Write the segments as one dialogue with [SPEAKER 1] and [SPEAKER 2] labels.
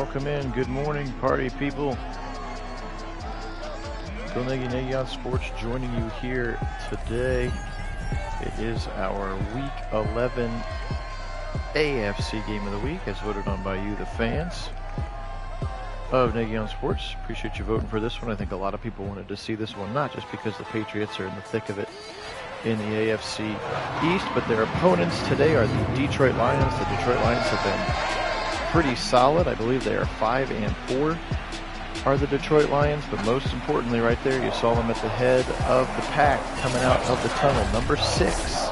[SPEAKER 1] Welcome in. Good morning, party people. Phil Nagy on Sports joining you here today. It is our Week 11 AFC Game of the Week, as voted on by you, the fans of Nagy on Sports. Appreciate you voting for this one. I think a lot of people wanted to see this one, not just because the Patriots are in the thick of it in the AFC East, but their opponents today are the Detroit Lions. The Detroit Lions have been pretty solid. I believe they are 5-4 are the Detroit Lions, but most importantly right there, you saw them at the head of the pack coming out of the tunnel. Number 6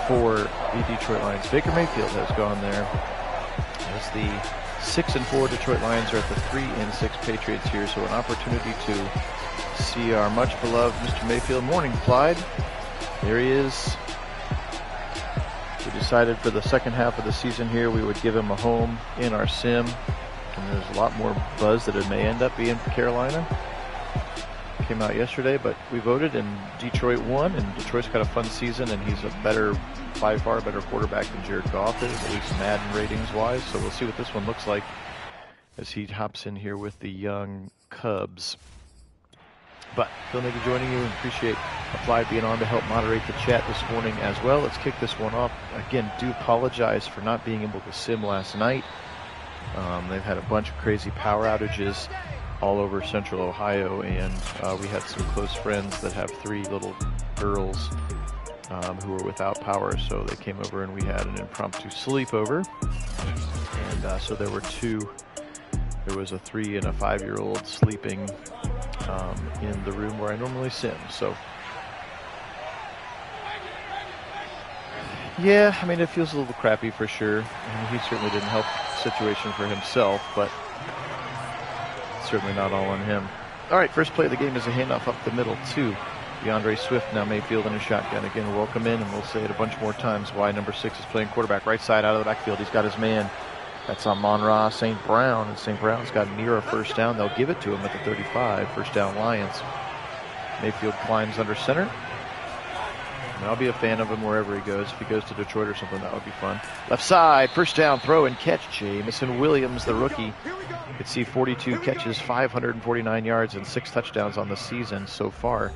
[SPEAKER 1] for the Detroit Lions. Baker Mayfield has gone there as the 6-4 Detroit Lions are at the 3-6 Patriots here, so an opportunity to see our much beloved Mr. Mayfield. Morning, Clyde. There he is. We decided for the second half of the season here we would give him a home in our sim, and there's a lot more buzz that it may end up being for Carolina. Came out yesterday, but we voted and Detroit won, and Detroit's got a fun season, and he's a by far better quarterback than Jared Goff is, at least Madden ratings wise. So we'll see what this one looks like as he hops in here with the young Cubs. But Phil Nagy joining you, and appreciate Applied being on to help moderate the chat this morning as well. Let's kick this one off. Again, do apologize for not being able to sim last night. They've had a bunch of crazy power outages all over central Ohio, and we had some close friends that have 3 little girls who were without power, so they came over and we had an impromptu sleepover. And so there were 2. There was a 3 and a 5-year-old sleeping in the room where I normally sim. So, yeah, I mean, it feels a little crappy for sure. I mean, he certainly didn't help the situation for himself, but certainly not all on him. All right, first play of the game is a handoff up the middle to DeAndre Swift. Now Mayfield in a shotgun. Again, welcome in, and we'll say it a bunch more times why number 6 is playing quarterback. Right side out of the backfield. He's got his man. That's Amon-Ra St. Brown, and St. Brown's got near a first down. They'll give it to him at the 35. First down, Lions. Mayfield climbs under center. And I'll be a fan of him wherever he goes. If he goes to Detroit or something, that would be fun. Left side, first down, throw and catch. Jamison Williams, the rookie. You could see 42 catches, 549 yards, and 6 touchdowns on the season so far.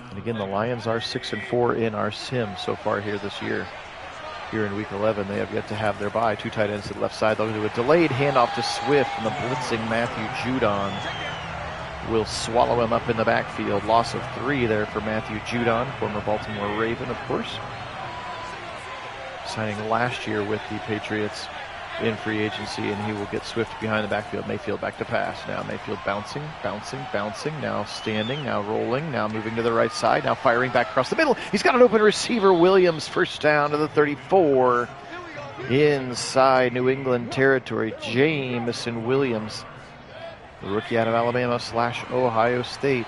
[SPEAKER 1] And again, the Lions are 6-4 in our sim so far here this year. Here in Week 11, they have yet to have their bye. 2 tight ends to the left side. They'll do a delayed handoff to Swift, and the blitzing Matthew Judon will swallow him up in the backfield. Loss of 3 there for Matthew Judon, former Baltimore Raven, of course. Signing last year with the Patriots in free agency, and he will get Swift behind the backfield. Mayfield back to pass. Now Mayfield bouncing. Now standing, now rolling, now moving to the right side, now firing back across the middle. He's got an open receiver. Williams, first down to the 34. Inside New England territory, Jamison Williams, the rookie out of Alabama / Ohio State.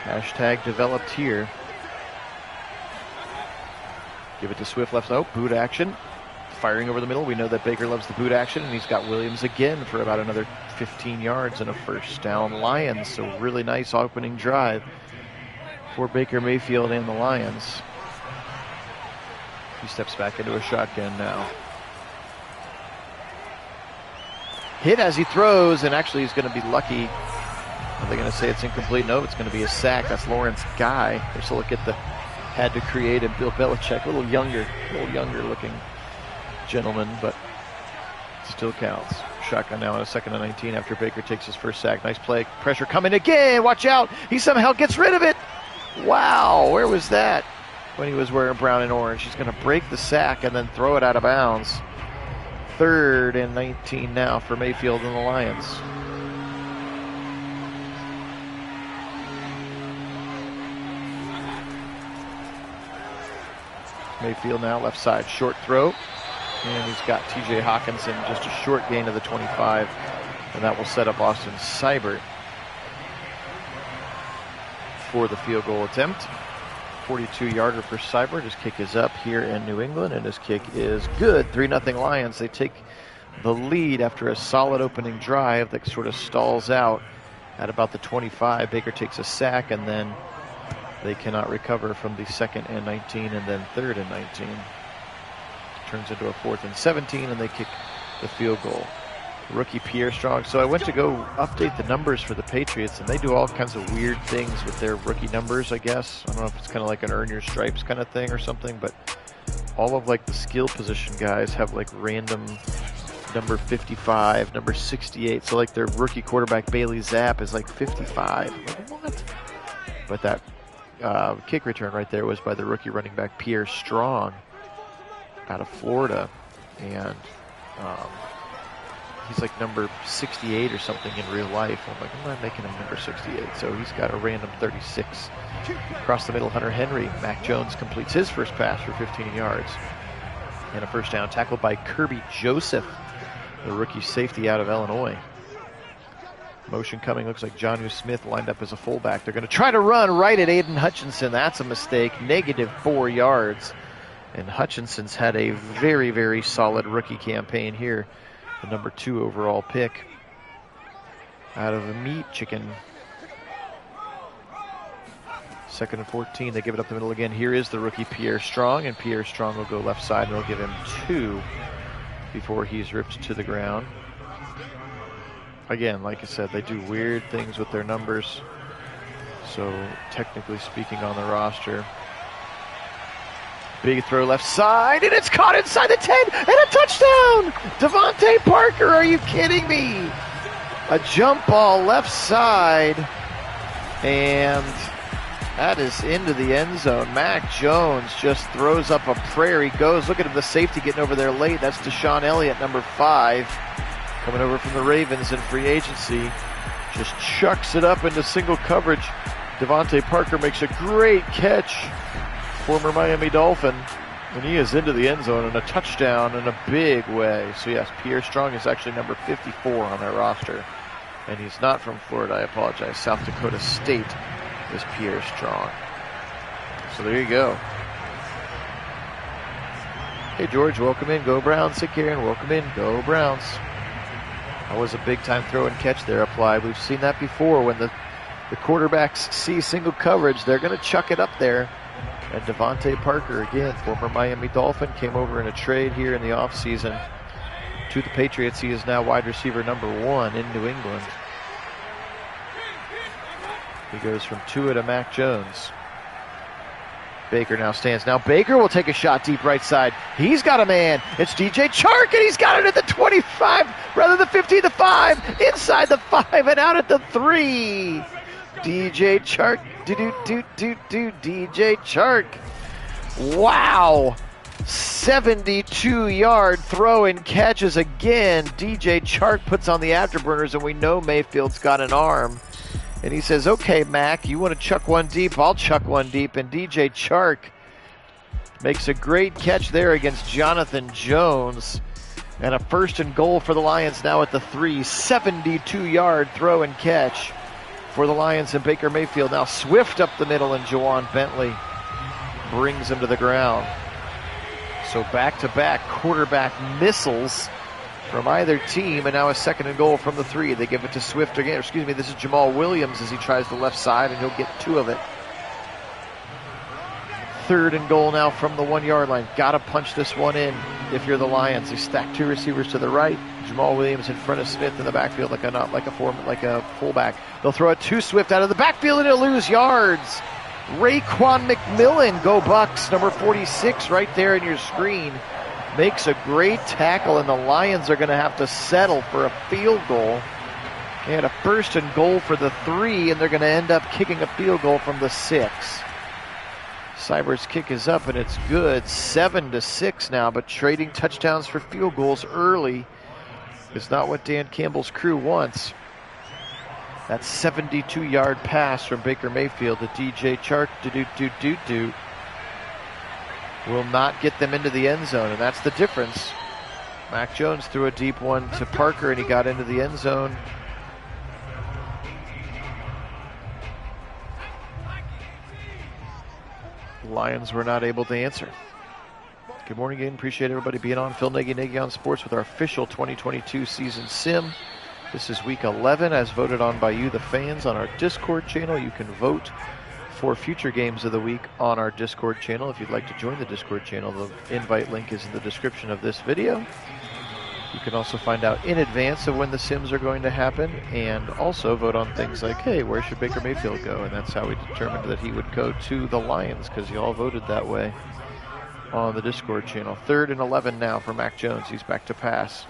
[SPEAKER 1] Hashtag developed here. Give it to Swift left. Oh, boot action. Firing over the middle. We know that Baker loves the boot action, and he's got Williams again for about another 15 yards and a first down. Lions. So really nice opening drive for Baker Mayfield and the Lions. He steps back into a shotgun now. Hit as he throws, and actually he's going to be lucky. Are they going to say it's incomplete? No, it's going to be a sack. That's Lawrence Guy. There's a look at the had to create, and Bill Belichick, a little younger looking gentleman, but still counts. Shotgun now on a 2nd and 19 after Baker takes his first sack. Nice play. Pressure coming again. Watch out. He somehow gets rid of it. Wow. Where was that? When he was wearing brown and orange. He's going to break the sack and then throw it out of bounds. 3rd and 19 now for Mayfield and the Lions. Mayfield now left side. Short throw. And he's got T.J. Hawkinson, just a short gain of the 25, and that will set up Austin Seibert for the field goal attempt. 42-yarder for Seibert. His kick is up here in New England, and his kick is good. 3-0 Lions. They take the lead after a solid opening drive that sort of stalls out at about the 25. Baker takes a sack, and then they cannot recover from the 2nd and 19 and then 3rd and 19. Turns into a 4th and 17, and they kick the field goal. Rookie Pierre Strong. So I went to go update the numbers for the Patriots, and they do all kinds of weird things with their rookie numbers, I guess. I don't know if it's kind of like an earn your stripes kind of thing or something, but all of like the skill position guys have like random number 55, number 68. So like their rookie quarterback Bailey Zapp is like 55. I'm like, what? But that kick return right there was by the rookie running back Pierre Strong out of Florida, and he's like number 68 or something in real life. I'm like, I'm not making him number 68. So he's got a random 36. Across the middle, Hunter Henry. Mac Jones completes his first pass for 15 yards. And a first down, tackled by Kirby Joseph, the rookie safety out of Illinois. Motion coming, looks like Jonnu Smith lined up as a fullback. They're going to try to run right at Aiden Hutchinson. That's a mistake. -4 yards. And Hutchinson's had a very, very solid rookie campaign here. The number 2 overall pick out of the Meat Chicken. 2nd and 14. They give it up the middle again. Here is the rookie Pierre Strong, and Pierre Strong will go left side, and they'll give him 2 before he's ripped to the ground. Again, like I said, they do weird things with their numbers. So technically speaking on the roster. Big throw left side, and it's caught inside the 10, and a touchdown! Devontae Parker, are you kidding me? A jump ball left side, and that is into the end zone. Mac Jones just throws up a prayer. He goes, look at him, the safety getting over there late. That's Deshaun Elliott, number 5, coming over from the Ravens in free agency. Just chucks it up into single coverage. Devontae Parker makes a great catch. Former Miami Dolphin, and he is into the end zone and a touchdown in a big way. So yes, Pierre Strong is actually number 54 on their roster, and he's not from Florida. I apologize. South Dakota State is Pierre Strong. So there you go. Hey George, welcome in. Go Browns. Sit here and welcome in. Go Browns. That was a big time throw and catch there applied. We've seen that before. When the quarterbacks see single coverage, they're going to chuck it up there. And Devontae Parker, again, former Miami Dolphin, came over in a trade here in the offseason to the Patriots. He is now wide receiver number 1 in New England. He goes from Tua to Mac Jones. Baker now stands. Now Baker will take a shot deep right side. He's got a man. It's DJ Chark, and he's got it at the 25, rather the 15, the 5, inside the 5, and out at the 3. DJ Chark, DJ Chark. Wow. 72-yard throw and catches again. DJ Chark puts on the afterburners, and we know Mayfield's got an arm. And he says, okay, Mac, you want to chuck one deep? I'll chuck one deep. And DJ Chark makes a great catch there against Jonathan Jones. And a 1st and goal for the Lions now at the 3. 72-yard throw and catch for the Lions and Baker Mayfield. Now Swift up the middle, and Jawan Bentley brings him to the ground. So back-to-back quarterback missiles from either team, and now a 2nd and goal from the 3. They give it to Swift again. Excuse me, this is Jamal Williams as he tries the left side, and he'll get 2 of it. 3rd and goal now from the 1-yard line. Got to punch this one in if you're the Lions. They stack 2 receivers to the right. Jamal Williams in front of Smith in the backfield like a fullback. They'll throw it to Swift out of the backfield, and he'll lose yards. Raekwon McMillan, go Bucks, number 46 right there in your screen, makes a great tackle, and the Lions are going to have to settle for a field goal. They had a 1st and goal for the 3, and they're going to end up kicking a field goal from the 6. Cyber's kick is up, and it's good. 7-6 now, but trading touchdowns for field goals early is not what Dan Campbell's crew wants. That 72-yard pass from Baker Mayfield to DJ Chark will not get them into the end zone, and that's the difference. Mac Jones threw a deep one to Parker, and he got into the end zone. Lions were not able to answer. Good morning again. Appreciate everybody being on. Phil Nagy on Sports with our official 2022 season sim. This is week 11 as voted on by you, the fans, on our Discord channel. You can vote for future games of the week on our Discord channel. If you'd like to join the Discord channel, the invite link is in the description of this video. You can also find out in advance of when the sims are going to happen, and also vote on things like, hey, where should Baker Mayfield go? And that's how we determined that he would go to the Lions, because you all voted that way on the Discord channel. 3rd and 11 now for Mac Jones. He's back to pass.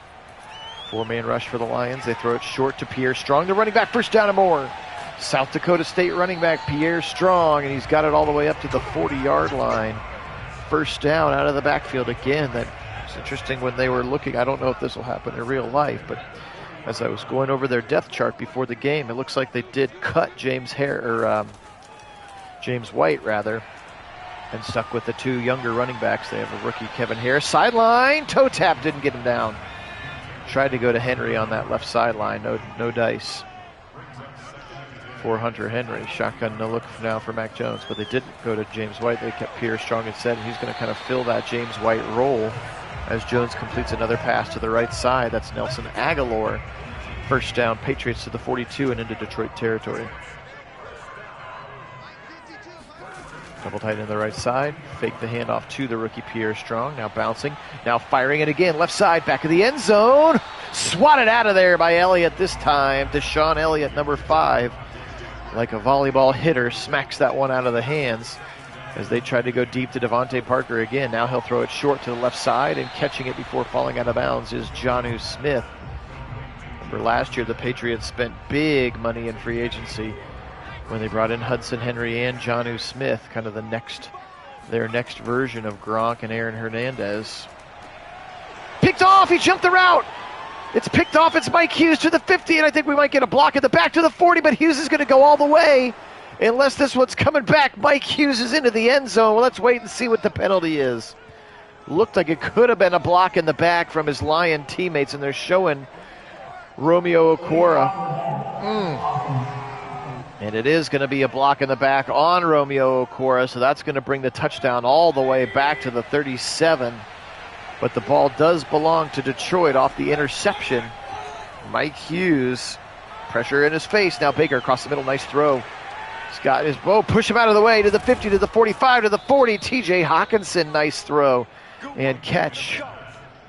[SPEAKER 1] 4-man rush for the Lions. They throw it short to Pierre Strong, the running back. First down and more. South Dakota State running back Pierre Strong, and he's got it all the way up to the 40-yard line. First down out of the backfield again. It's interesting when they were looking. I don't know if this will happen in real life, but as I was going over their depth chart before the game, it looks like they did cut James White rather, and stuck with the 2 younger running backs. They have a rookie, Kevin Harris, sideline toe tap, didn't get him down. Tried to go to Henry on that left sideline, no dice for Hunter Henry. Shotgun, no look now for Mac Jones, but they didn't go to James White. They kept Pierre Strong instead, and he's going to kind of fill that James White role as Jones completes another pass to the right side. That's Nelson Aguilar. First down, Patriots to the 42 and into Detroit territory. Double tight in the right side. Fake the handoff to the rookie Pierre Strong. Now bouncing. Now firing it again. Left side, back of the end zone. Swatted out of there by Elliott this time. Deshaun Elliott, number 5. Like a volleyball hitter, smacks that one out of the hands as they tried to go deep to Devontae Parker again. Now he'll throw it short to the left side, and catching it before falling out of bounds is Jonnu Smith. Remember last year the Patriots spent big money in free agency when they brought in Hudson Henry and Jonnu Smith, kind of their next version of Gronk and Aaron Hernandez. Picked off, he jumped the route. It's picked off, it's Mike Hughes to the 50, and I think we might get a block at the back to the 40, but Hughes is going to go all the way. Unless this one's coming back, Mike Hughes is into the end zone. Well, let's wait and see what the penalty is. Looked like it could have been a block in the back from his Lion teammates, and they're showing Romeo Okwara. And it is going to be a block in the back on Romeo Okwara, so that's going to bring the touchdown all the way back to the 37. But the ball does belong to Detroit off the interception. Mike Hughes, pressure in his face. Now Baker across the middle, nice throw. He's got his push him out of the way to the 50, to the 45, to the 40. TJ Hawkinson, nice throw and catch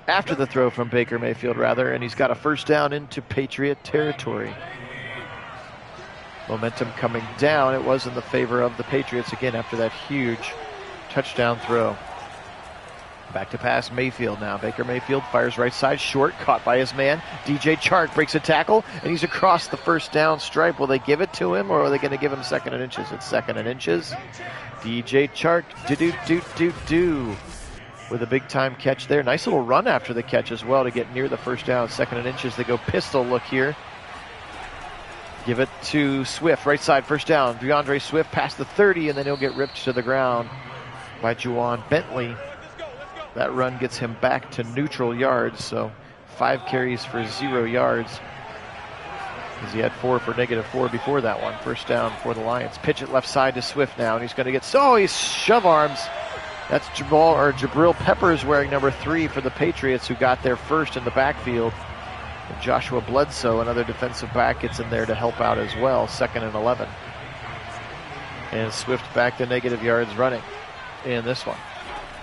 [SPEAKER 1] after the throw from Baker Mayfield, and he's got a first down into Patriot territory. Momentum coming down. It was in the favor of the Patriots again after that huge touchdown throw. Back to pass Mayfield now. Baker Mayfield fires right side, short, caught by his man. DJ Chark breaks a tackle, and he's across the first down stripe. Will they give it to him, or are they going to give him 2nd and inches? It's 2nd and inches. DJ Chark, do with a big-time catch there. Nice little run after the catch as well to get near the first down. 2nd and inches. They go pistol look here. Give it to Swift, right side, first down. DeAndre Swift past the 30, and then he'll get ripped to the ground by Juwan Bentley. That run gets him back to neutral yards, so 5 carries for 0 yards, because he had 4 for -4 before that one. First down for the Lions. Pitch it left side to Swift now, and he's going to get, he's shove arms. That's Jabril Peppers wearing number 3 for the Patriots, who got there first in the backfield. And Joshua Bledsoe, another defensive back, gets in there to help out as well. 2nd and 11. And Swift back to negative yards running in this one.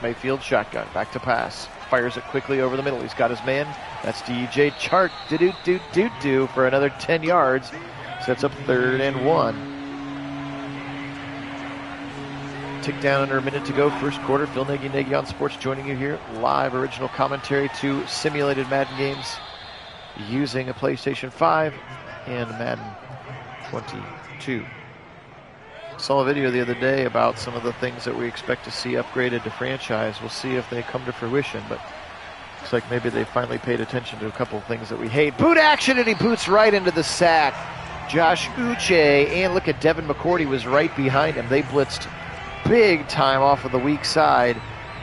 [SPEAKER 1] Mayfield shotgun, back to pass. Fires it quickly over the middle. He's got his man. That's DJ Chark. Do for another 10 yards. Sets up 3rd and 1. Tick down under a minute to go. First quarter. Phil Nagy on Sports joining you here. Live original commentary to simulated Madden games using a PlayStation 5 and Madden 22. Saw a video the other day about some of the things that we expect to see upgraded to franchise. We'll see if they come to fruition, but looks like maybe they finally paid attention to a couple of things that we hate. Boot action, and he boots right into the sack. Josh Uche, and look at Devin McCourty was right behind him. They blitzed big time off of the weak side,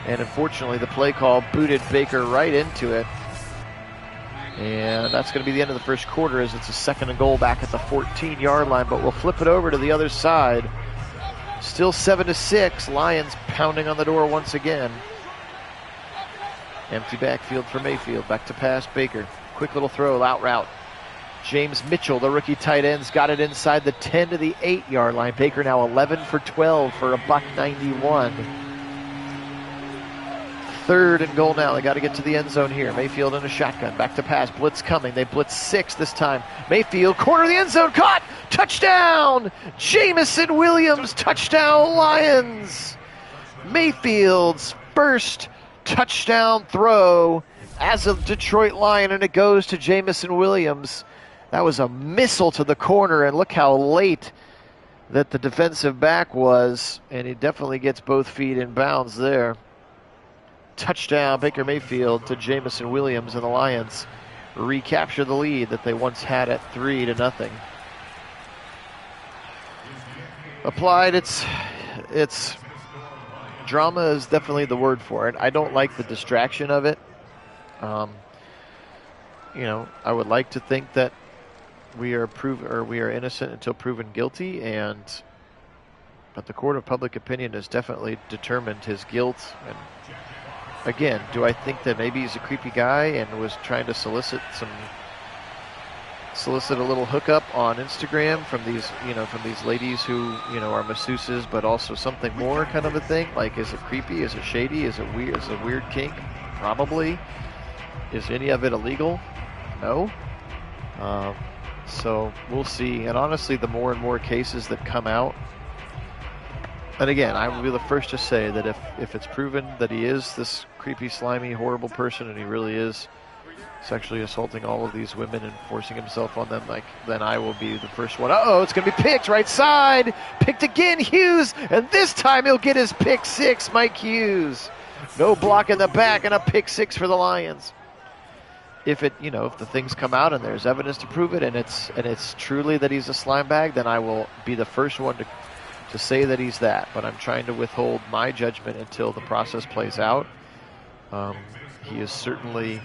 [SPEAKER 1] and unfortunately the play call booted Baker right into it. And that's going to be the end of the first quarter, as it's a 2nd and goal back at the 14-yard line, but we'll flip it over to the other side. Still 7-6. Lions pounding on the door once again. Empty backfield for Mayfield. Back to pass Baker. Quick little throw, out route. James Mitchell, the rookie tight end's got it inside the 10 to the 8-yard line. Baker now 11 for 12 for a $191. 3rd and goal now. They got to get to the end zone here. Mayfield in a shotgun. Back to pass. Blitz coming. They blitz 6 this time. Mayfield, corner of the end zone. Caught. Touchdown. Jamison Williams. Touchdown Lions. Mayfield's first touchdown throw as a Detroit Lion, and it goes to Jamison Williams. That was a missile to the corner, and look how late that the defensive back was, and he definitely gets both feet in bounds there. Touchdown, Baker Mayfield to Jamison Williams, and the Lions recapture the lead that they once had at 3-0. Applied, it's drama is definitely the word for it. I don't like the distraction of it. You know, I would like to think that we are innocent until proven guilty, but the court of public opinion has definitely determined his guilt. And again, do I think that maybe he's a creepy guy and was trying to solicit a little hookup on Instagram from these ladies who, you know, are masseuses, but also something more kind of a thing? Like, is it creepy? Is it shady? Is it weird? Is it a weird kink? Probably. Is any of it illegal? No. So we'll see. And honestly, the more and more cases that come out, and again, I will be the first to say that if it's proven that he is this creepy, slimy, horrible person, and he really is sexually assaulting all of these women and forcing himself on them, then I will be the first one. Uh-oh, it's going to be picked right side. Picked again, Hughes. And this time he'll get his pick 6, Mike Hughes. No block in the back and a pick 6 for the Lions. If the things come out and there's evidence to prove it, and it's truly that he's a slime bag, then I will be the first one to say that he's that. But I'm trying to withhold my judgment until the process plays out. He is certainly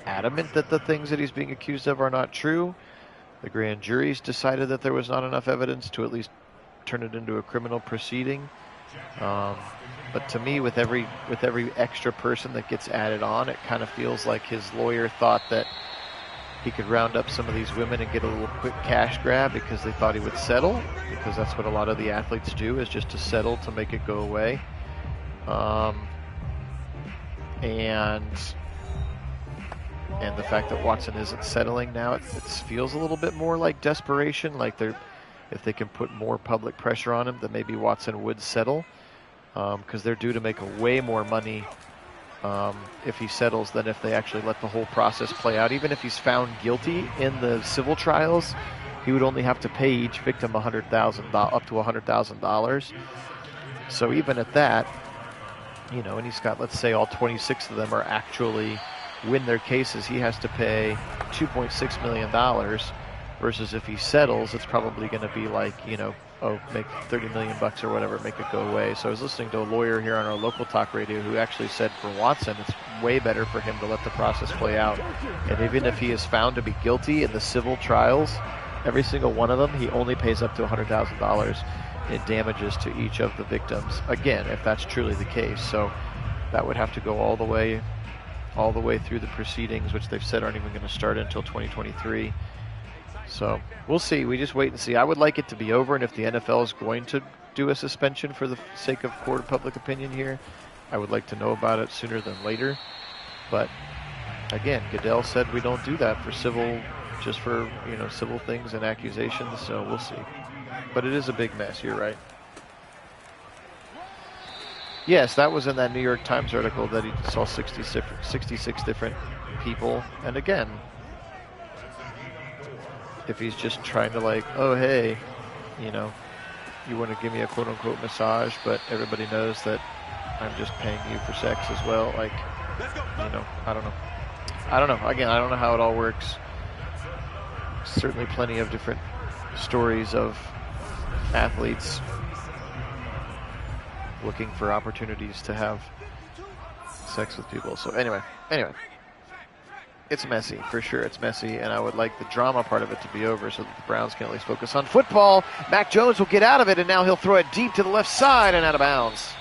[SPEAKER 1] adamant that the things that he's being accused of are not true. The grand jury's decided that there was not enough evidence to at least turn it into a criminal proceeding. But to me, with every extra person that gets added on, it kind of feels like his lawyer thought that he could round up some of these women and get a little quick cash grab because they thought he would settle, because that's what a lot of the athletes do, is just to settle to make it go away. And the fact that Watson isn't settling now, it feels a little bit more like desperation, like if they can put more public pressure on him, then maybe Watson would settle, because they're due to make way more money if he settles than if they actually let the whole process play out. Even if he's found guilty in the civil trials, he would only have to pay each victim up to $100,000. So even at that, and he's got, let's say, all 26 of them are actually win their cases, he has to pay $2.6 million, versus if he settles, it's probably going to be like, make $30 million or whatever, make it go away. So I was listening to a lawyer here on our local talk radio who actually said for Watson, it's way better for him to let the process play out. And even if he is found to be guilty in the civil trials, every single one of them, he only pays up to $100,000 in damages to each of the victims. Again, if that's truly the case. So that would have to go all the way through the proceedings, which they've said aren't even going to start until 2023. So we'll see. We just wait and see. I would like it to be over, and if the NFL is going to do a suspension for the sake of court of public opinion here, I would like to know about it sooner than later. But again, Goodell said we don't do that for civil, just for civil things and accusations. So we'll see. But it is a big mess. You're right. Yes, that was in that New York Times article that he saw 66 different people. And again, if he's just trying to oh, hey, you want to give me a quote-unquote massage, but everybody knows that I'm just paying you for sex as well. I don't know. Again, I don't know how it all works. Certainly plenty of different stories of athletes looking for opportunities to have sex with people. So anyway, it's messy, for sure. It's messy, and I would like the drama part of it to be over so that the Browns can at least focus on football. Mac Jones will get out of it, and now he'll throw it deep to the left side and out of bounds.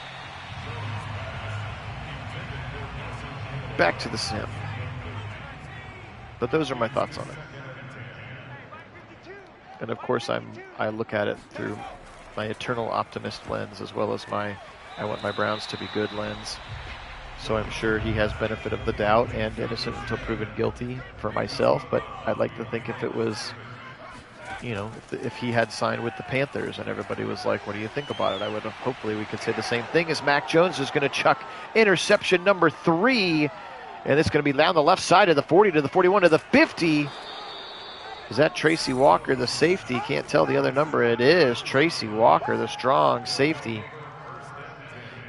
[SPEAKER 1] Back to the sim. But those are my thoughts on it. And of course, I look at it through my eternal optimist lens, as well as my I want my Browns to be good lens. So I'm sure he has benefit of the doubt and innocent until proven guilty for myself. But I'd like to think if it was, you know, if he had signed with the Panthers and everybody was like, what do you think about it? I would have, hopefully we could say the same thing, as Mac Jones is going to chuck interception number 3. And it's going to be down the left side of the 40 to the 41 to the 50. Is that Tracy Walker, the safety? Can't tell the other number. It is Tracy Walker, the strong safety.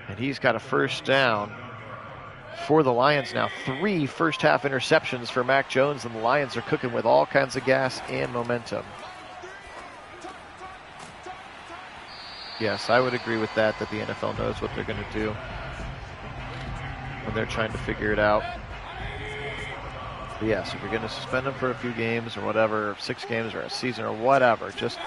[SPEAKER 1] And he's got a first down for the Lions now. 3 first-half interceptions for Mac Jones, and the Lions are cooking with all kinds of gas and momentum. Yes, I would agree with that the NFL knows what they're going to do when they're trying to figure it out. But yes, if you're going to suspend them for a few games or whatever, 6 games or a season or whatever, just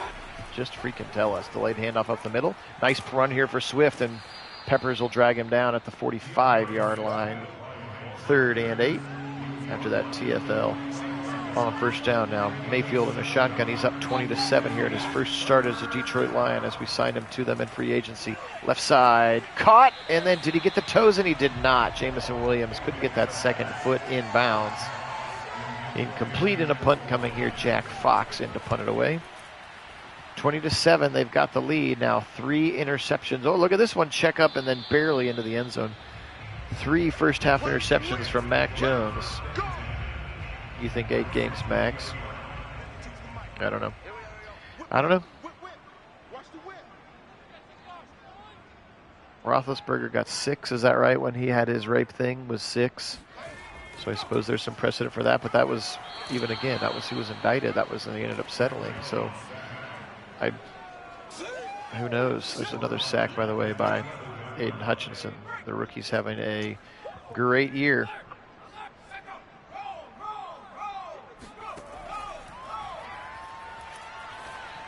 [SPEAKER 1] freaking tell us. Delayed handoff up the middle. Nice run here for Swift, and Peppers will drag him down at the 45-yard line. 3rd and 8 after that TFL on first down now. Mayfield in a shotgun. He's up 20-7 here in his first start as a Detroit Lion as we signed him to them in free agency. Left side, caught, and then did he get the toes? And he did not. Jamison Williams couldn't get that second foot in bounds. Incomplete, and a punt coming here. Jack Fox in to punt it away. 20-7, they've got the lead now. 3 interceptions. Oh, look at this one. Check up and then barely into the end zone. 3 first-half interceptions from Mac Jones. You think 8 games max? I don't know. Roethlisberger got 6, is that right? When he had his rape thing, was 6. So I suppose there's some precedent for that, but that was, even again, that was, he was indicted. That was, and he ended up settling. So who knows? There's another sack, by the way, by Aiden Hutchinson. The rookie's having a great year.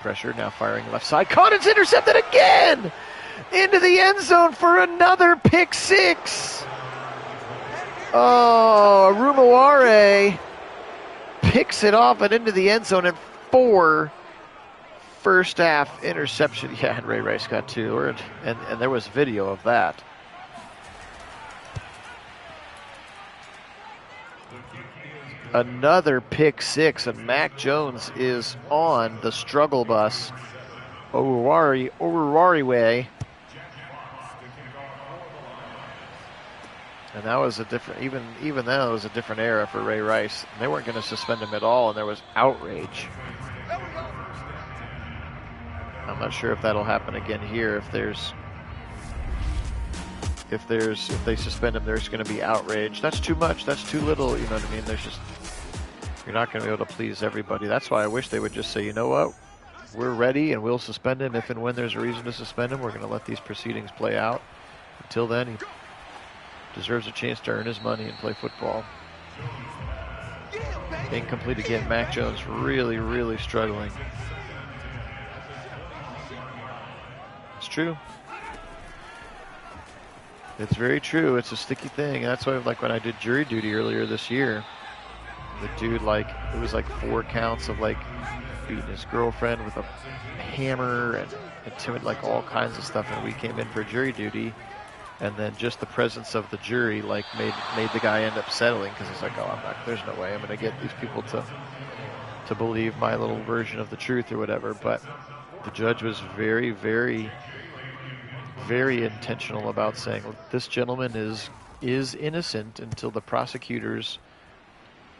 [SPEAKER 1] Pressure, now firing left side. Caught, it's intercepted again! Into the end zone for another pick 6. Oh, Rumaware picks it off and into the end zone, and 4 first half interception. Yeah, and Ray Rice got 2, and there was video of that. Another pick 6, and Mac Jones is on the struggle bus. Oruwari way. And that was a different, even then it was a different era for Ray Rice. They weren't going to suspend him at all, and there was outrage. I'm not sure if that'll happen again here. If they suspend him, there's going to be outrage. That's too much. That's too little. You know what I mean? You're not going to be able to please everybody. That's why I wish they would just say, you know what? We're ready, and we'll suspend him if and when there's a reason to suspend him. We're going to let these proceedings play out. Until then, he deserves a chance to earn his money and play football. Incomplete again. Mac Jones really, really struggling. It's true. It's very true. It's a sticky thing. That's why, like, when I did jury duty earlier this year, the dude, like, it was like 4 counts of, like, beating his girlfriend with a hammer and intimidate, like, all kinds of stuff. And we came in for jury duty, and then just the presence of the jury, like, made the guy end up settling, because he's like, oh, there's no way I'm going to get these people to believe my little version of the truth or whatever. But the judge was very, very, very intentional about saying, look, this gentleman is innocent until the prosecutors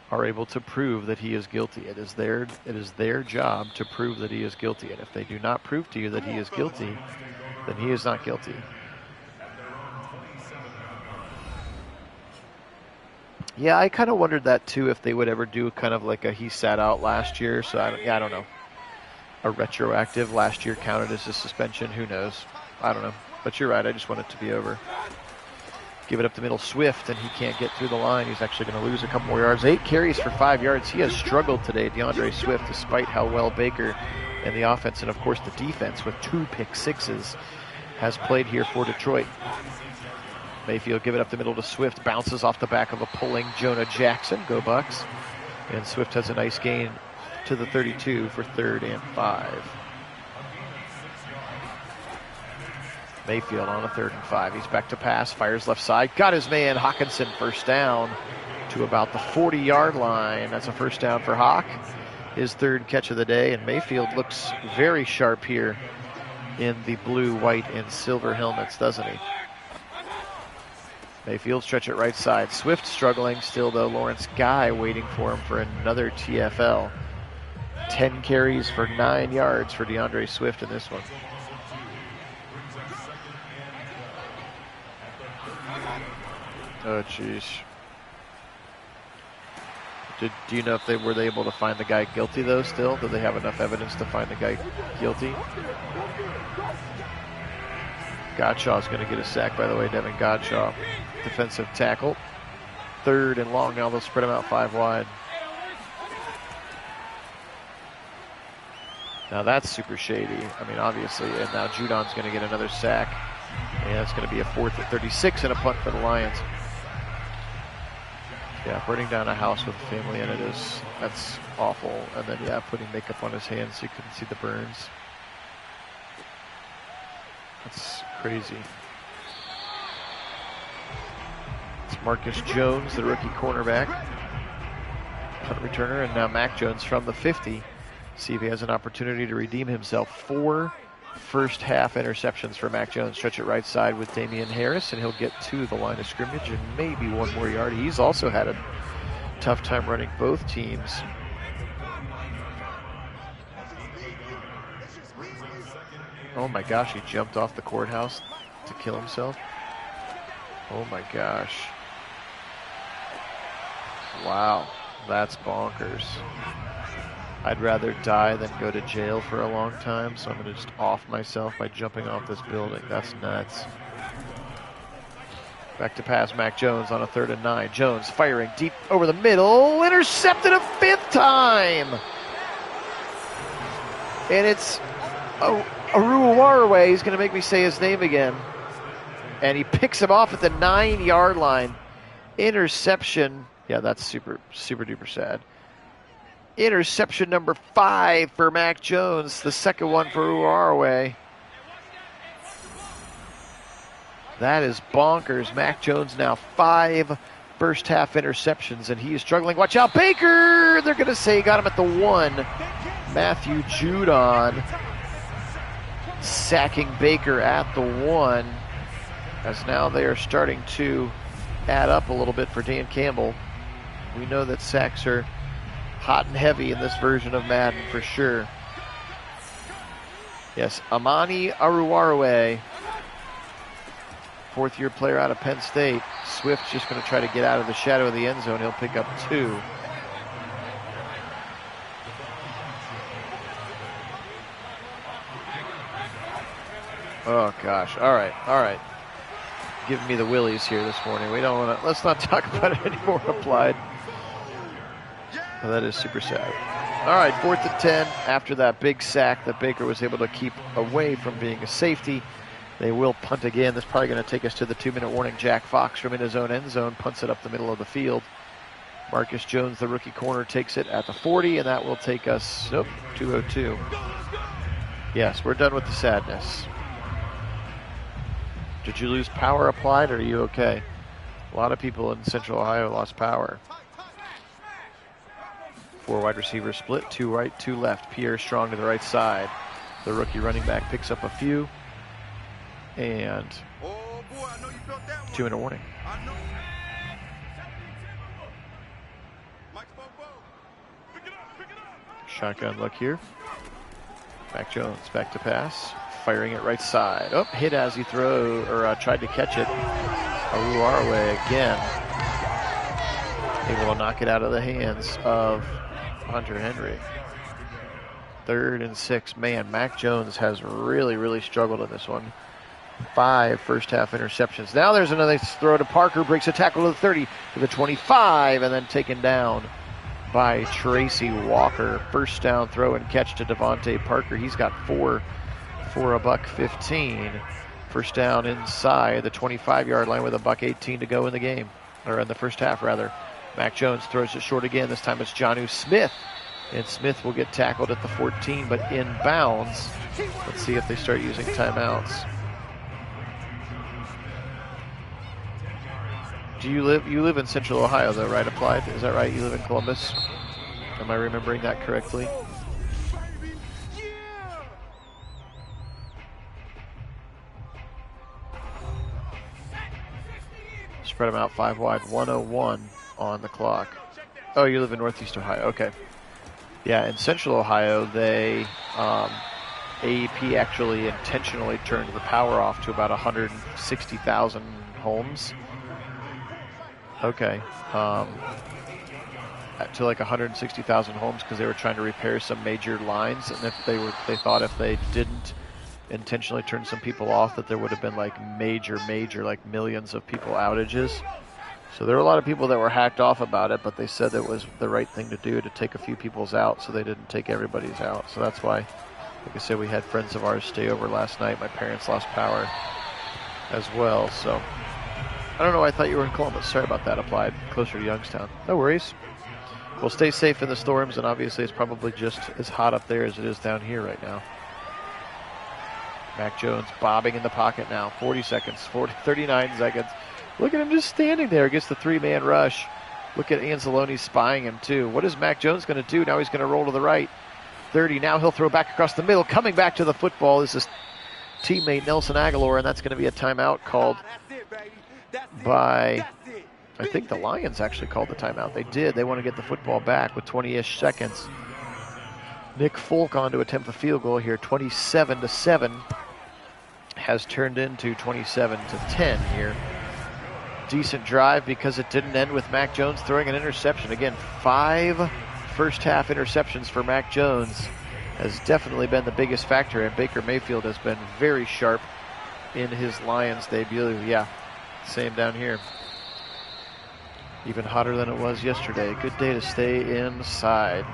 [SPEAKER 1] are able to prove that he is guilty. It is their job to prove that he is guilty. And if they do not prove to you that he is guilty, then he is not guilty. Yeah, I kind of wondered that too, if they would ever do kind of like a he sat out last year. So I don't know. A retroactive last year counted as a suspension. Who knows? I don't know. But you're right. I just want it to be over. Give it up the middle. Swift, and he can't get through the line. He's actually going to lose a couple more yards. 8 carries for 5 yards. He has struggled today, DeAndre Swift, despite how well Baker and the offense and, of course, the defense with 2 pick 6s has played here for Detroit. Mayfield give it up the middle to Swift. Bounces off the back of a pulling Jonah Jackson. Go Bucks. And Swift has a nice gain to the 32 for 3rd and 5. Mayfield on a 3rd and 5. He's back to pass, fires left side. Got his man Hawkinson, first down to about the 40-yard line. That's a first down for Hawk. His 3rd catch of the day, and Mayfield looks very sharp here in the blue, white, and silver helmets, doesn't he? Mayfield stretch it right side. Swift struggling still, though. Lawrence Guy waiting for him for another TFL. 10 carries for 9 yards for DeAndre Swift in this one. Oh, jeez. Do you know if were they able to find the guy guilty, though, still? Do they have enough evidence to find the guy guilty? Godshaw's going to get a sack, by the way, Devin Godshaw. Defensive tackle. 3rd and long. Now they'll spread him out 5 wide. Now that's super shady. I mean, obviously. And now Judon's going to get another sack. And it's going to be a 4th and 36 and a punt for the Lions. Yeah, burning down a house with a family in it that's awful. And then, yeah, putting makeup on his hands so you couldn't see the burns. That's crazy. It's Marcus Jones, the rookie cornerback, punt returner, and now Mac Jones from the 50. See if he has an opportunity to redeem himself. 4 first half interceptions for Mac Jones. Stretch it right side with Damian Harris, and he'll get to the line of scrimmage and maybe 1 more yard. He's also had a tough time running both teams. Oh my gosh, he jumped off the courthouse to kill himself. Oh my gosh. Wow, that's bonkers. I'd rather die than go to jail for a long time, so I'm going to just off myself by jumping off this building. That's nuts. Back to pass, Mac Jones on a 3rd and 9. Jones firing deep over the middle. Intercepted a 5th time! And it's Aruwaraway. He's going to make me say his name again. And he picks him off at the 9-yard line. Interception. Yeah, that's super, super duper sad. Interception number 5 for Mac Jones. The 2nd one for Aruwaraway. That is bonkers. Mac Jones now 5 first half interceptions, and he is struggling. Watch out, Baker! They're going to say he got him at the 1. Matthew Judon sacking Baker at the 1, as now they are starting to add up a little bit for Dan Campbell. We know that sacks are hot and heavy in this version of Madden for sure. Yes, Amani Aruwaraway, 4th-year player out of Penn State. Swift's just going to try to get out of the shadow of the end zone. He'll pick up 2. Oh gosh, all right. Giving me the willies here this morning. We don't want to, let's not talk about it anymore, Applied. Well, that is super sad. All right, 4th and 10. After that big sack that Baker was able to keep away from being a safety, they will punt again. This is probably going to take us to the 2-minute warning. Jack Fox from in his own end zone punts it up the middle of the field. Marcus Jones, the rookie corner, takes it at the 40, and that will take us, 2:02. Yes, we're done with the sadness. Did you lose power, Applied, or are you okay? A lot of people in Central Ohio lost power. 4 wide receiver split, 2 right, 2 left. Pierre Strong to the right side. The rookie running back picks up a few. And 2-minute warning. Shotgun look here. Mac Jones back to pass. Firing it right side. Oh, hit as he tried to catch it. Aruwaraway again. Able to knock it out of the hands of Hunter Henry. 3rd and 6. Man, Mac Jones has really, really struggled in this one. 5 first half interceptions. Now there's another throw to Parker. Breaks a tackle to the 30, to the 25, and then taken down by Tracy Walker. First down throw and catch to Devontae Parker. He's got 4 for a $1.15. First down inside the 25-yard line with a $1.18 to go in the game, or in the first half rather. Mac Jones throws it short again. This time it's Jonnu Smith, and Smith will get tackled at the 14, but in bounds. Let's see if they start using timeouts. you live in Central Ohio though, right? Applied, is that right? You live in Columbus? Am I remembering that correctly? Spread them out 5 wide, 101 on the clock. Oh, you live in Northeast Ohio, okay. Yeah, in Central Ohio, they, AEP actually intentionally turned the power off to about 160,000 homes. Okay. To like 160,000 homes because they were trying to repair some major lines, and if they thought if they didn't intentionally turn some people off that there would have been like major like millions of people outages. So there were a lot of people that were hacked off about it, but they said it was the right thing to do to take a few people's out so they didn't take everybody's out. So that's why, like I said, we had friends of ours stay over last night. My parents lost power as well. So I don't know, I thought you were in Columbus. Sorry about that. Applied closer to Youngstown. No worries. Well, stay safe in the storms, and obviously it's probably just as hot up there as it is down here right now. Mac Jones bobbing in the pocket now. 40 seconds, 39 seconds. Look at him just standing there against the three-man rush. Look at Anzalone spying him, too. What is Mac Jones going to do? Now he's going to roll to the right. 30. Now he'll throw back across the middle. Coming back to the football is his teammate Nelson Aguilar, and that's going to be a timeout called by, I think the Lions actually called the timeout. They did. They want to get the football back with 20-ish seconds. Nick Folk on to attempt the field goal here. 27-7 has turned into 27-10 here. Decent drive because it didn't end with Mac Jones throwing an interception. Again, 5 first-half interceptions for Mac Jones has definitely been the biggest factor, and Baker Mayfield has been very sharp in his Lions debut. Yeah, same down here. Even hotter than it was yesterday. Good day to stay inside.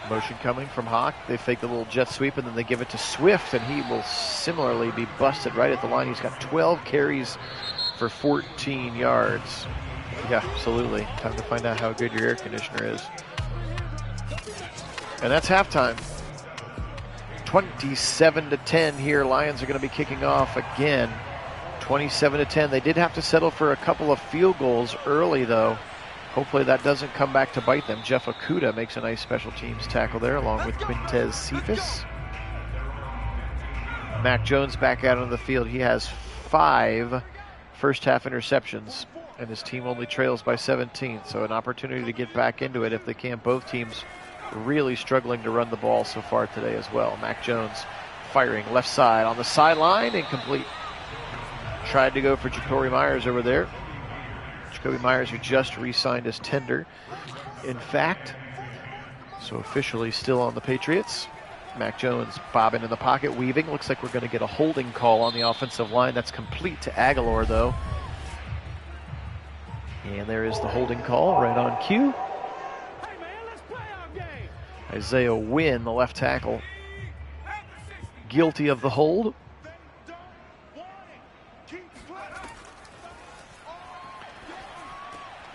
[SPEAKER 1] Motion coming from Hawk. They fake a little jet sweep and then they give it to Swift, and he will similarly be busted right at the line. He's got 12 carries for 14 yards. Yeah, absolutely. Time to find out how good your air conditioner is. And that's halftime. 27-10 here. Lions are going to be kicking off again. 27-10. They did have to settle for a couple of field goals early, though. Hopefully that doesn't come back to bite them. Jeff Okuda makes a nice special teams tackle there, along with Quintez Cephas. Mac Jones back out on the field. He has 5 first-half interceptions, and his team only trails by 17. So an opportunity to get back into it if they can. Both teams really struggling to run the ball so far today as well. Mac Jones firing left side on the sideline, incomplete. Tried to go for Jacoby Myers over there. Jacoby Myers, who just re-signed his tender, in fact. So officially still on the Patriots. Mac Jones bobbing in the pocket, weaving. Looks like we're going to get a holding call on the offensive line. That's complete to Aguilar, though. And there is the holding call right on cue. Isaiah Wynn, the left tackle, guilty of the hold.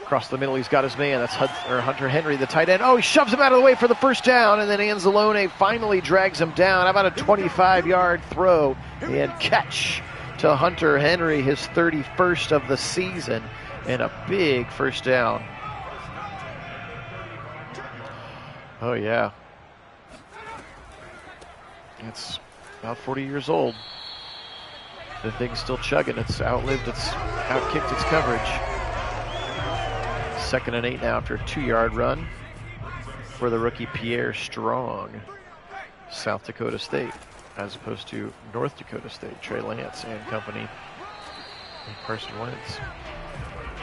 [SPEAKER 1] Across the middle, he's got his man. That's Hunter Henry, the tight end. Oh, he shoves him out of the way for the first down, and then Anzalone finally drags him down. How about a 25-yard throw and catch to Hunter Henry, his 31st of the season, and a big first down. Oh, yeah. It's about 40 years old. The thing's still chugging. It's outkicked its coverage. 2nd and 8 now after a 2-yard run for the rookie Pierre Strong, South Dakota State, as opposed to North Dakota State, Trey Lance and company, and Carson Wentz.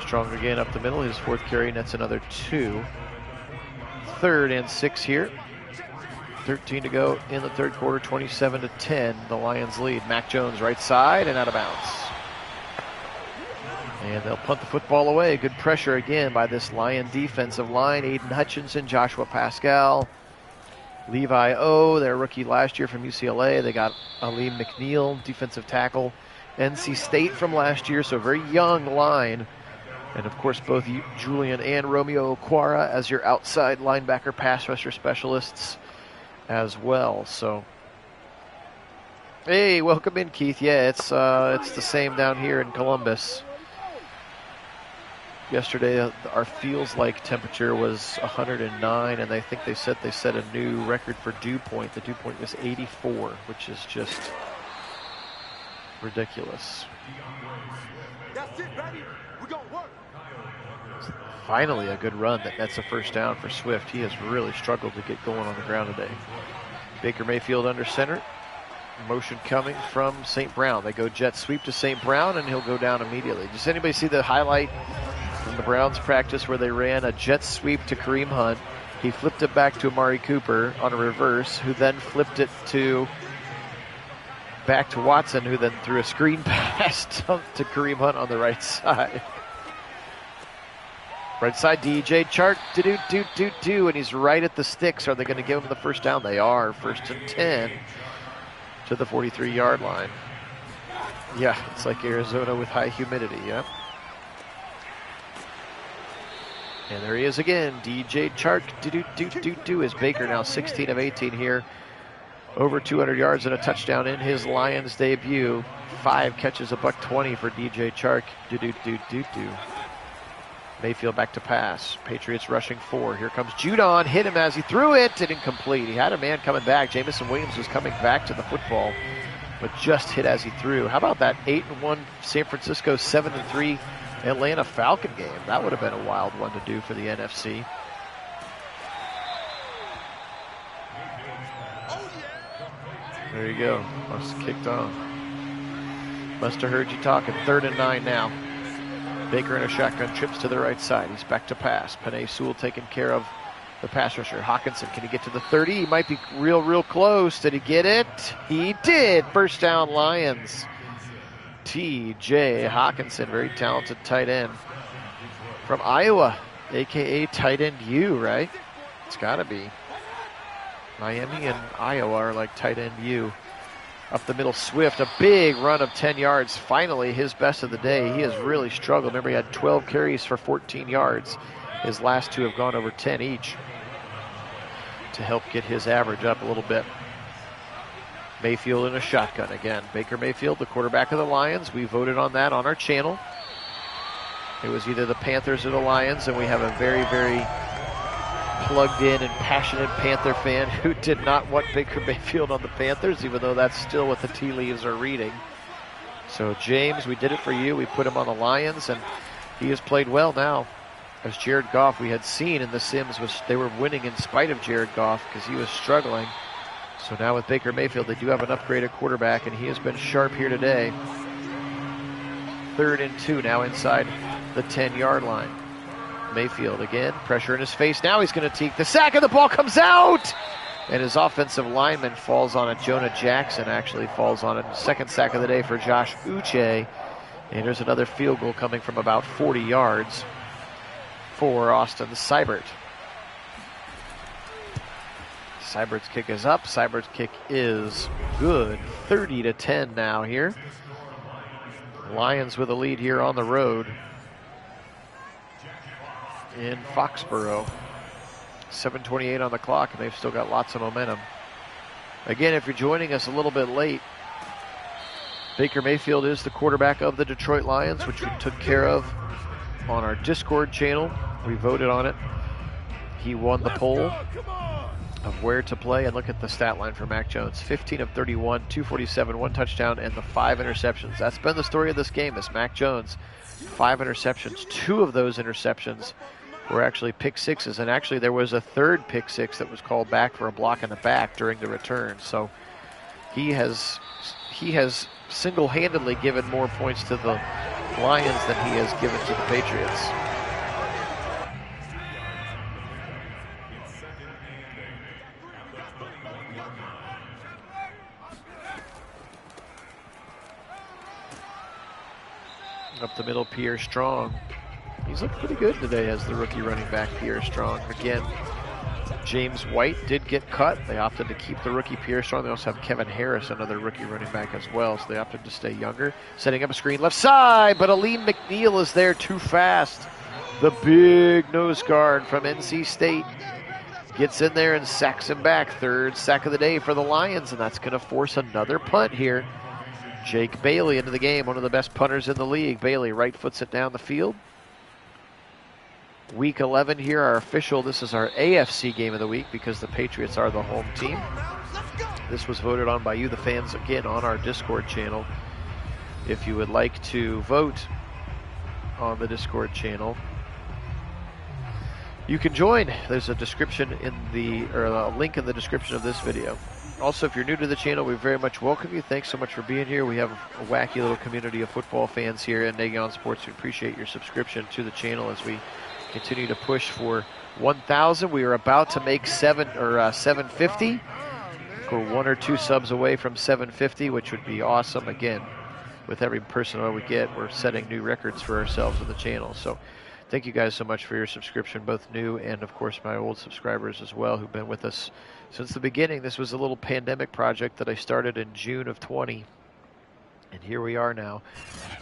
[SPEAKER 1] Strong again up the middle, his 4th carry, and that's another 2. 3rd and 6 here. 13 to go in the 3rd quarter, 27-10, the Lions lead. Mac Jones right side and out of bounds. And they'll punt the football away. Good pressure again by this Lion defensive line. Aiden Hutchinson, Joshua Pascal, Levi O, their rookie last year from UCLA. They got Aleem McNeil, defensive tackle, NC State from last year, so a very young line. And, of course, both Julian and Romeo Okwara as your outside linebacker pass rusher specialists as well. So, hey, welcome in, Keith. Yeah, it's the same down here in Columbus. Yesterday, our feels like temperature was 109, and I think they said they set a new record for dew point. The dew point was 84, which is just ridiculous.
[SPEAKER 2] That's it, baby. We're gonna work.
[SPEAKER 1] Finally, a good run that nets a first down for Swift. He has really struggled to get going on the ground today. Baker Mayfield under center. Motion coming from St. Brown. They go jet sweep to St. Brown, and he'll go down immediately. Does anybody see the highlight from the Browns practice where they ran a jet sweep to Kareem Hunt? He flipped it back to Amari Cooper on a reverse, who then flipped it back to Watson, who then threw a screen pass to Kareem Hunt on the right side. Right side, DJ Chark, and he's right at the sticks. Are they going to give him the first down? They are. 1st and 10 to the 43-yard line. Yeah, it's like Arizona with high humidity, yeah. And there he is again, DJ Chark, is Baker now 16 of 18 here. Over 200 yards and a touchdown in his Lions debut. 5 catches, $120 for DJ Chark, Mayfield back to pass. Patriots rushing 4. Here comes Judon. Hit him as he threw it. And incomplete. He had a man coming back. Jamison Williams was coming back to the football, but just hit as he threw. How about that 8-1 San Francisco, 7-3 Atlanta Falcon game? That would have been a wild one to do for the NFC. There you go. Must have kicked on. Must have heard you talking. 3rd and 9 now. Baker in a shotgun, trips to the right side. He's back to pass. Penei Sewell taking care of the pass rusher. Hawkinson, can he get to the 30? He might be real close. Did he get it? He did. First down, Lions. T.J. Hawkinson, very talented tight end from Iowa, a.k.a. tight end U, right? It's got to be. Miami and Iowa are like tight end U. Up the middle, Swift, a big run of 10 yards. Finally, his best of the day. He has really struggled. Remember, he had 12 carries for 14 yards. His last 2 have gone over 10 each to help get his average up a little bit. Mayfield in a shotgun again. Baker Mayfield, the quarterback of the Lions. We voted on that on our channel. It was either the Panthers or the Lions, and we have a very plugged in and passionate Panther fan who did not want Baker Mayfield on the Panthers, even though that's still what the tea leaves are reading. So James, we did it for you. We put him on the Lions, and he has played well now. As Jared Goff, we had seen in the Sims, they were winning in spite of Jared Goff because he was struggling. So now with Baker Mayfield, they do have an upgraded quarterback, and he has been sharp here today. 3rd and 2 now inside the 10-yard line. Mayfield again, pressure in his face. Now he's going to take the sack, and the ball comes out! And his offensive lineman falls on it. Jonah Jackson actually falls on it. 2nd sack of the day for Josh Uche. And there's another field goal coming from about 40 yards for Austin Seibert. Seibert's kick is up. Seibert's kick is good. 30-10 now here. Lions with a lead here on the road in Foxborough. 7:28 on the clock, and they've still got lots of momentum. Again, if you're joining us a little bit late, Baker Mayfield is the quarterback of the Detroit Lions, which we took care of on our Discord channel. We voted on it. He won the poll of where to play, and look at the stat line for Mac Jones. 15 of 31, 247, 1 touchdown, and the 5 interceptions. That's been the story of this game, is Mac Jones. 5 interceptions. 2 of those interceptions were actually pick sixes, and actually there was a 3rd pick six that was called back for a block in the back during the return. So he has single-handedly given more points to the Lions than he has given to the Patriots. Up the middle, Pierre Strong. He's looked pretty good today as the rookie running back, Pierre Strong. Again, James White did get cut. They opted to keep the rookie Pierre Strong. They also have Kevin Harris, another rookie running back as well, so they opted to stay younger. Setting up a screen left side, but Aleem McNeil is there too fast. The big nose guard from NC State gets in there and sacks him back. Third sack of the day for the Lions, and that's going to force another punt here. Jake Bailey into the game, one of the best punters in the league. Bailey right foots it down the field. Week 11 here, our official, this is our AFC game of the week because the Patriots are the home team. This was voted on by you, the fans, again, on our Discord channel. If you would like to vote on the Discord channel, you can join. There's a description a link in the description of this video. Also, if you're new to the channel, we very much welcome you. Thanks so much for being here. We have a wacky little community of football fans here at pnagsports. We appreciate your subscription to the channel as we continue to push for 1,000. We are about to make 750. We're 1 or 2 subs away from 750, which would be awesome. Again, with every person we get, we're setting new records for ourselves on the channel. So thank you guys so much for your subscription, both new and, of course, my old subscribers as well who've been with us since the beginning. This was a little pandemic project that I started in June of 20. And here we are now,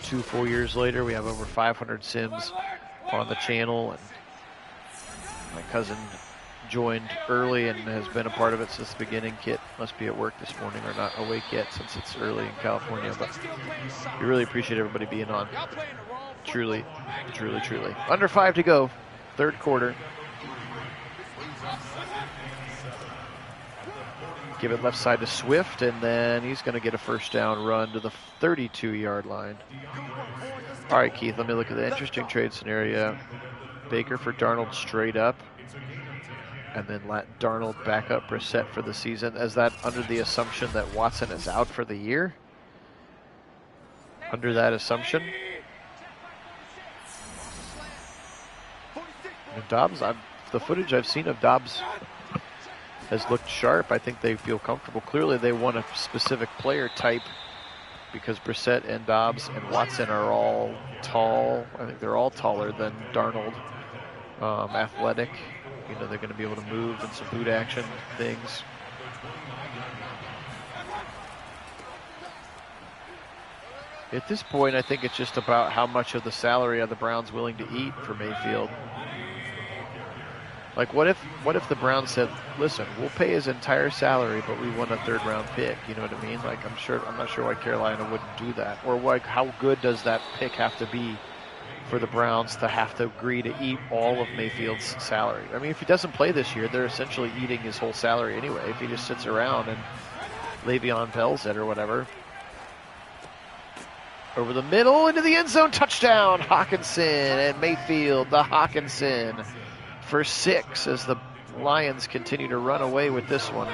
[SPEAKER 1] 2 full years later. We have over 500 sims on the channel, and my cousin joined early and has been a part of it since the beginning. Kit must be at work this morning or not awake yet since it's early in California, but we really appreciate everybody being on. Truly, truly, truly. Under 5 to go, third quarter. Give it left side to Swift, and then he's going to get a first down run to the 32-yard line. All right, Keith, let me look at the interesting trade scenario. Baker for Darnold straight up, and then let Darnold back up Brissett for the season. Is that under the assumption that Watson is out for the year? Under that assumption? And Dobbs, the footage I've seen of Dobbs has looked sharp. I think they feel comfortable. Clearly they want a specific player type because Brissett and Dobbs and Watson are all tall. I think they're all taller than Darnold. Athletic. You know, they're going to be able to move and some boot action things. At this point, I think it's just about how much of the salary are the Browns willing to eat for Mayfield. Like, what if the Browns said, listen, we'll pay his entire salary, but we want a 3rd round pick? You know what I mean? Like, I'm not sure why Carolina wouldn't do that. Or like, how good does that pick have to be for the Browns to have to agree to eat all of Mayfield's salary? I mean, if he doesn't play this year, they're essentially eating his whole salary anyway. If he just sits around and Le'Veon Bell's it or whatever. Over the middle, into the end zone, touchdown, Hawkinson, and Mayfield, the Hawkinson, for 6 as the Lions continue to run away with this one.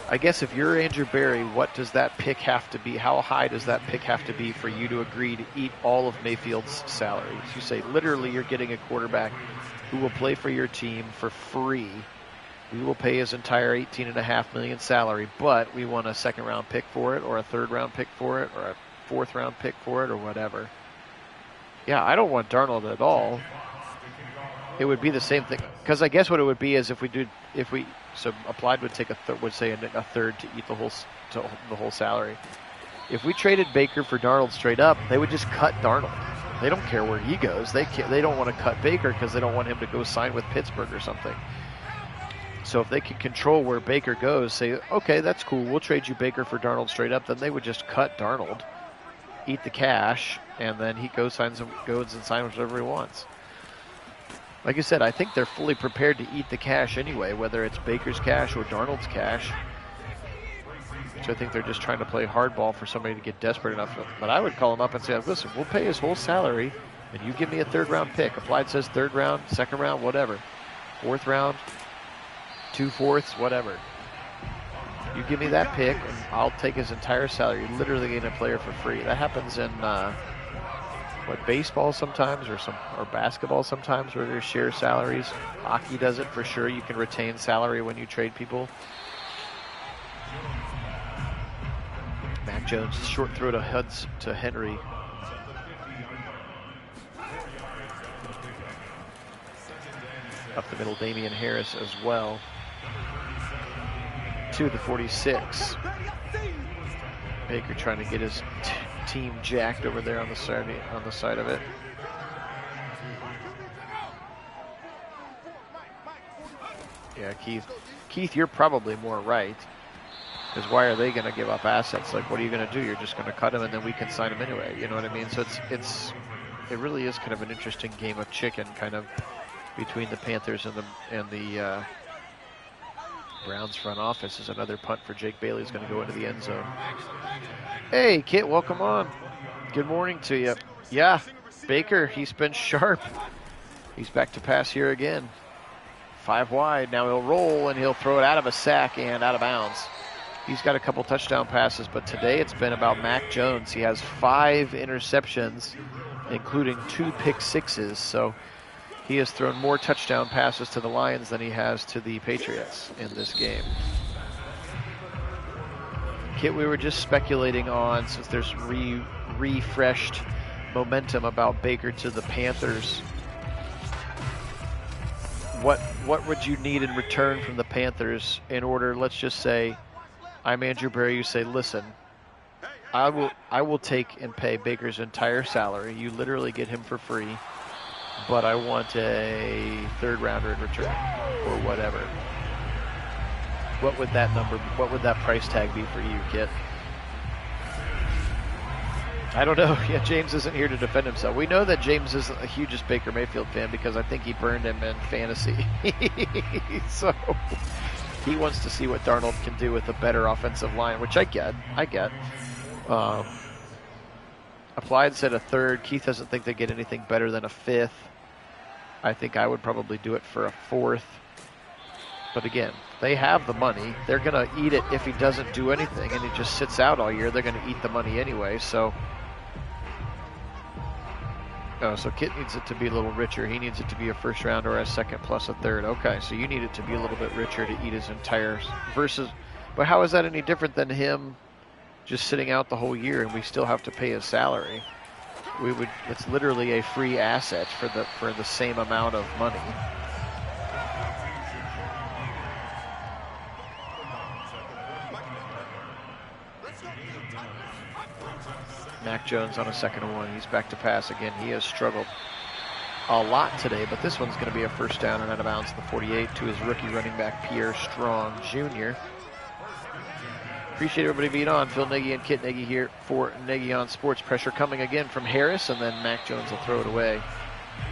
[SPEAKER 1] I guess if you're Andrew Berry, what does that pick have to be? How high does that pick have to be for you to agree to eat all of Mayfield's salary? So you say, literally, you're getting a quarterback who will play for your team for free. We will pay his entire $18.5 million salary, but we want a 2nd round pick for it, or a 3rd round pick for it, or a 4th round pick for it, or whatever. Yeah, I don't want Darnold at all. It would be the same thing, because I guess what it would be is so Applied would take would say a third to eat the whole salary. If we traded Baker for Darnold straight up, they would just cut Darnold. They don't care where he goes. They don't want to cut Baker because they don't want him to go sign with Pittsburgh or something. So if they can control where Baker goes, say, okay, that's cool, we'll trade you Baker for Darnold straight up, then they would just cut Darnold, eat the cash, and then he goes and signs whatever he wants. Like I said, I think they're fully prepared to eat the cash anyway, whether it's Baker's cash or Darnold's cash. Which I think they're just trying to play hardball for somebody to get desperate enough. But I would call him up and say, listen, we'll pay his whole salary, and you give me a 3rd round pick. Applied says 3rd round, 2nd round, whatever. 4th round, 2/4, whatever. You give me that pick, and I'll take his entire salary. You're literally getting a player for free. That happens in baseball sometimes, or basketball sometimes, where they share salaries. Hockey does it for sure. You can retain salary when you trade people. Mac Jones, short throw to Henry. Up the middle, Damian Harris as well. To the 46. Baker trying to get his team jacked over there on the side of it. Yeah, Keith, you're probably more right. Because why are they going to give up assets? Like, what are you going to do? You're just going to cut them and then we can sign them anyway. You know what I mean? So it really is kind of an interesting game of chicken, kind of between the Panthers and the Browns front office. Is another punt for Jake Bailey is going to go into the end zone. Hey, Kit, welcome on. Good morning to you. Yeah, Baker, he's been sharp. He's back to pass here again. 5 wide. Now he'll roll and he'll throw it out of a sack and out of bounds. He's got a couple touchdown passes, but today it's been about Mac Jones. He has 5 interceptions, including 2 pick sixes. So he has thrown more touchdown passes to the Lions than he has to the Patriots in this game. Kit, we were just speculating on, since there's refreshed momentum about Baker to the Panthers, what would you need in return from the Panthers in order, let's just say, I'm Andrew Berry, you say, listen, I will take and pay Baker's entire salary. You literally get him for free, but I want a 3rd rounder in return or whatever. What would that price tag be for you, Kit? I don't know. Yeah, James isn't here to defend himself. We know that James isn't the hugest Baker Mayfield fan because I think he burned him in fantasy. So he wants to see what Darnold can do with a better offensive line, which I get. Applied said a 3rd. Keith doesn't think they get anything better than a 5th. I think I would probably do it for a 4th. But again, they have the money. They're going to eat it if he doesn't do anything and he just sits out all year. They're going to eat the money anyway. So Kit needs it to be a little richer. He needs it to be a 1st round or a 2nd plus a 3rd. Okay, so you need it to be a little bit richer to eat his entire versus. But how is that any different than him just sitting out the whole year and we still have to pay his salary? It's literally a free asset for the same amount of money. Mac Jones on a 2nd and 1. He's back to pass again. He has struggled a lot today, but this one's going to be a 1st down and out of bounds. The 48 to his rookie running back, Pierre Strong Jr. Appreciate everybody being on. Phil Nagy and Kit Nagy here for Nagy on Sports. Pressure coming again from Harris, and then Mac Jones will throw it away.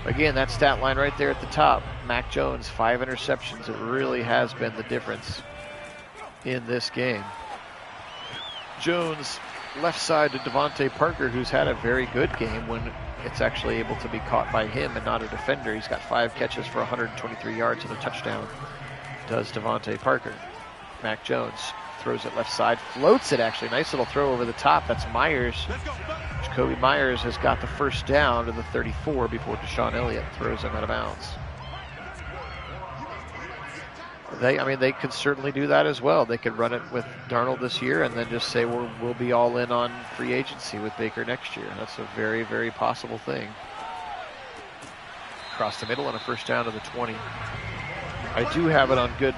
[SPEAKER 1] Again, that stat line right there at the top. Mac Jones, 5 interceptions. It really has been the difference in this game. Jones left side to Devontae Parker, who's had a very good game when it's actually able to be caught by him and not a defender. He's got 5 catches for 123 yards and a touchdown, does Devontae Parker. Mac Jones throws it left side, floats it actually. Nice little throw over the top. That's Myers. Jacoby Myers has got the 1st down to the 34 before Deshaun Elliott throws him out of bounds. They could certainly do that as well. They could run it with Darnold this year and then just say we'll be all in on free agency with Baker next year. That's a very, very possible thing. Across the middle on a 1st down to the 20. I do have it on good.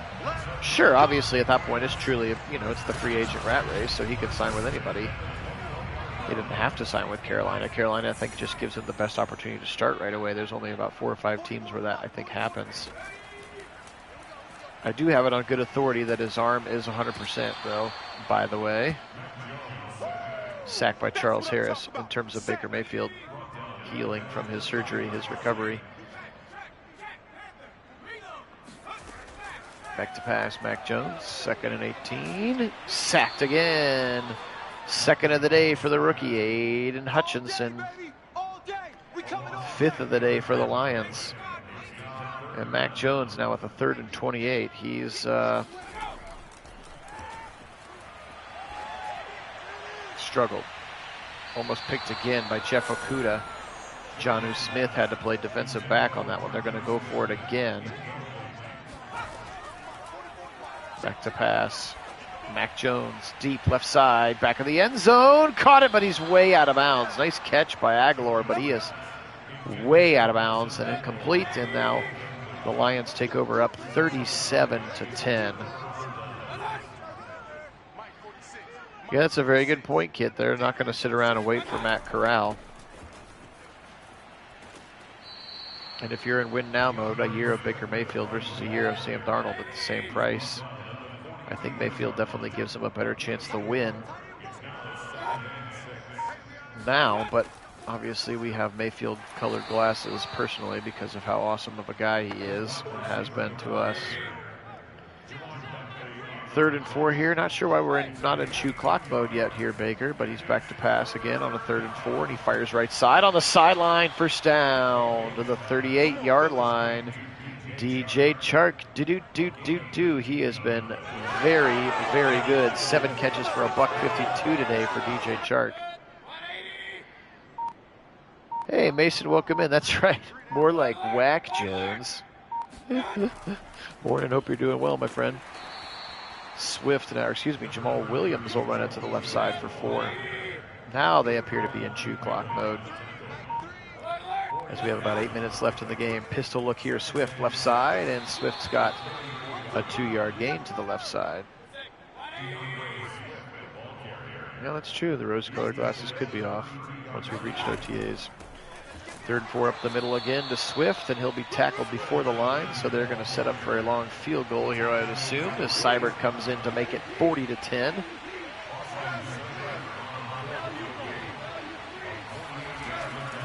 [SPEAKER 1] Sure, obviously at that point it's truly, it's the free agent rat race, so he could sign with anybody. He didn't have to sign with Carolina. Carolina, I think, just gives him the best opportunity to start right away. There's only about 4 or 5 teams where that, I think, happens. I do have it on good authority that his arm is 100%, though, by the way. Sacked by Charles Harris in terms of Baker Mayfield healing from his surgery, his recovery. Back to pass, Mac Jones, 2nd and 18. Sacked again. 2nd of the day for the rookie, Aiden Hutchinson. 5th of the day for the Lions. And Mac Jones now with a 3rd and 28. He's struggled. Almost picked again by Jeff Okudah. Jonnu Smith had to play defensive back on that one. They're going to go for it again. Back to pass. Mac Jones, deep left side, back of the end zone. Caught it, but he's way out of bounds. Nice catch by Aguilar, but he is way out of bounds and incomplete. And now The Lions take over up 37-10. Yeah, that's a very good point, Kit. They're not going to sit around and wait for Matt Corral. And if you're in win now mode, a year of Baker Mayfield versus a year of Sam Darnold at the same price, I think Mayfield definitely gives him a better chance to win now, but obviously we have Mayfield colored glasses personally because of how awesome of a guy he is and has been to us. 3rd and 4 here. Not sure why we're not in chew clock mode yet here, Baker, but he's back to pass again on a 3rd and 4, and he fires right side on the sideline. First down to the 38-yard line. DJ Chark, he has been very, very good. 7 catches for a $152 today for DJ Chark. Hey, Mason, welcome in. That's right. More like Whack Jones. Morning, hope you're doing well, my friend. Swift now, Jamal Williams will run it to the left side for 4. Now they appear to be in chew clock mode, as we have about 8 minutes left in the game. Pistol look here, Swift left side, and Swift's got a 2-yard gain to the left side. Yeah, that's true. The rose-colored glasses could be off once we've reached OTAs. 3rd and 4 up the middle again to Swift, and he'll be tackled before the line, so they're going to set up for a long field goal here, I'd assume, as Seibert comes in to make it 40-10.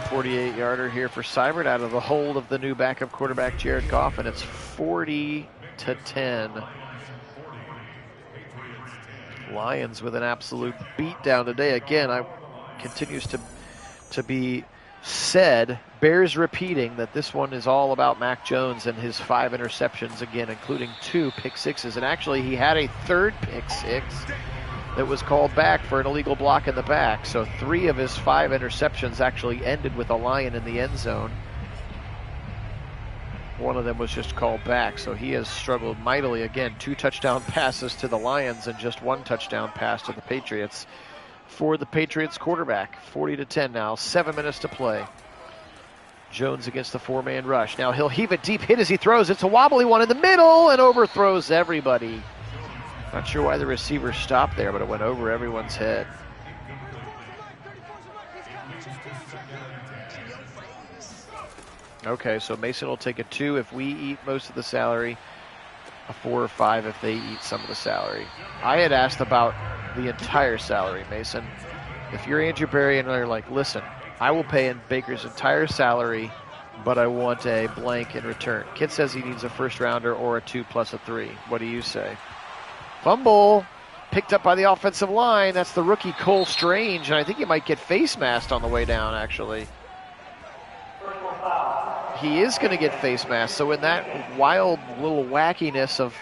[SPEAKER 1] $48-yarder here for Seibert out of the hold of the new backup quarterback Jared Goff, and it's 40-10. Lions with an absolute beatdown today. Again, continues to be said, bears repeating, that this one is all about Mac Jones and his 5 interceptions again, including 2 pick sixes. And actually, he had a 3rd pick six that was called back for an illegal block in the back. So 3 of his 5 interceptions actually ended with a Lion in the end zone. One of them was just called back, so he has struggled mightily. Again, 2 touchdown passes to the Lions and just 1 touchdown pass to the Patriots. For the Patriots quarterback, 40-10 now, 7 minutes to play. Jones against the 4-man rush. Now he'll heave it deep, hit as he throws. It's a wobbly one in the middle and overthrows everybody. Not sure why the receiver stopped there, but it went over everyone's head. Okay, so Mason will take a 2 if we eat most of the salary, a 4 or 5 if they eat some of the salary. I had asked about the entire salary, Mason. If you're Andrew Berry and they're like, listen, I will pay in Baker's entire salary, but I want a blank in return. Kit says he needs a first rounder or a 2 plus a 3. What do you say? Fumble picked up by the offensive line. That's the rookie Cole Strange, and I think he might get face masked on the way down, actually. He is going to get face masked. So in that wild little wackiness of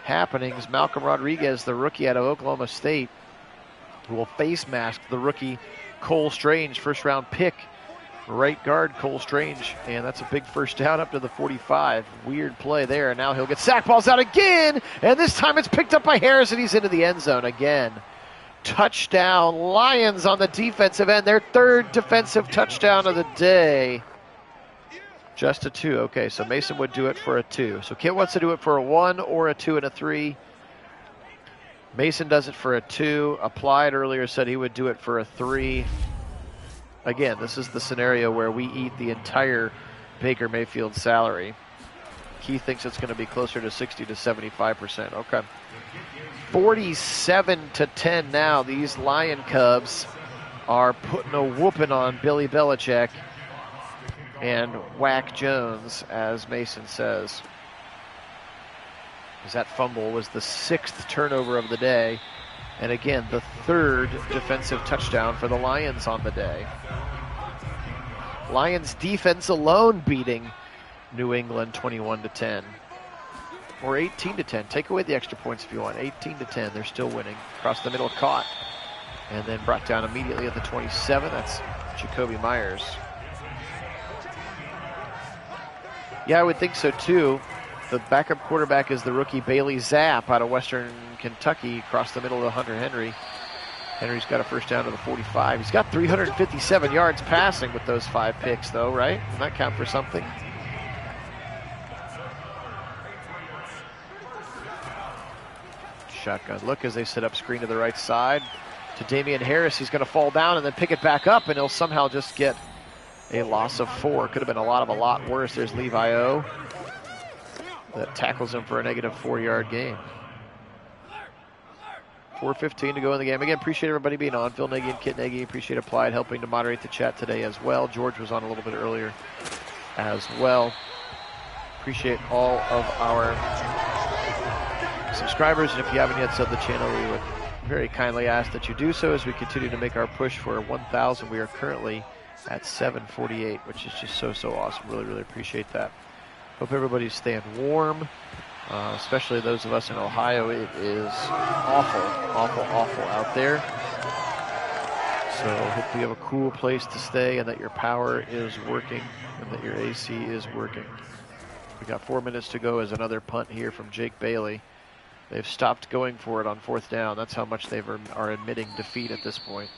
[SPEAKER 1] happenings, Malcolm Rodriguez, the rookie out of Oklahoma State, will face mask the rookie Cole Strange, first round pick, right guard Cole Strange, and that's a big first down up to the 45. Weird play there, and now he'll get sack balls out again, and this time it's picked up by Harris, and he's into the end zone again. Touchdown Lions on the defensive end, their 3rd defensive touchdown of the day. Just a 2. Okay, so Mason would do it for a 2. So Kit wants to do it for a 1 or a 2 and a 3. Mason does it for a 2. Applied earlier said he would do it for a 3. Again, this is the scenario where we eat the entire Baker Mayfield salary. He thinks it's going to be closer to 60 to 75%. Okay. 47-10 now. These Lion Cubs are putting a whooping on Billy Belichick and Whack Jones, as Mason says. As that fumble was the 6th turnover of the day. And again, the 3rd defensive touchdown for the Lions on the day. Lions defense alone beating New England 21-10. Or 18-10. Take away the extra points if you want. 18-10. They're still winning. Across the middle, caught. And then brought down immediately at the 27. That's Jacoby Myers. Yeah, I would think so too. The backup quarterback is the rookie Bailey Zapp out of Western Kentucky, across the middle of Hunter Henry. Henry's got a first down to the 45. He's got 357 yards passing with those 5 picks, though, right? Doesn't that count for something? shotgun look as they set up screen to the right side to Damian Harris. He's going to fall down and then pick it back up, and he'll somehow just get a loss of 4. Could have been a lot worse. There's Levi O. That tackles him for a negative 4-yard gain. 4:15 to go in the game. Again, appreciate everybody being on. Phil Nagy and Kit Nagy. Appreciate Applied helping to moderate the chat today as well. George was on a little bit earlier as well. Appreciate all of our subscribers. And if you haven't yet subbed the channel, we would very kindly ask that you do so as we continue to make our push for 1,000. We are currently at 748, which is just so awesome. Really appreciate that. Hope everybody's staying warm, especially those of us in Ohio. It is awful out there. So hope you have a cool place to stay and that your power is working and that your AC is working. We got 4 minutes to go as another punt here from Jake Bailey. They've stopped going for it on 4th down. That's how much they are admitting defeat at this point.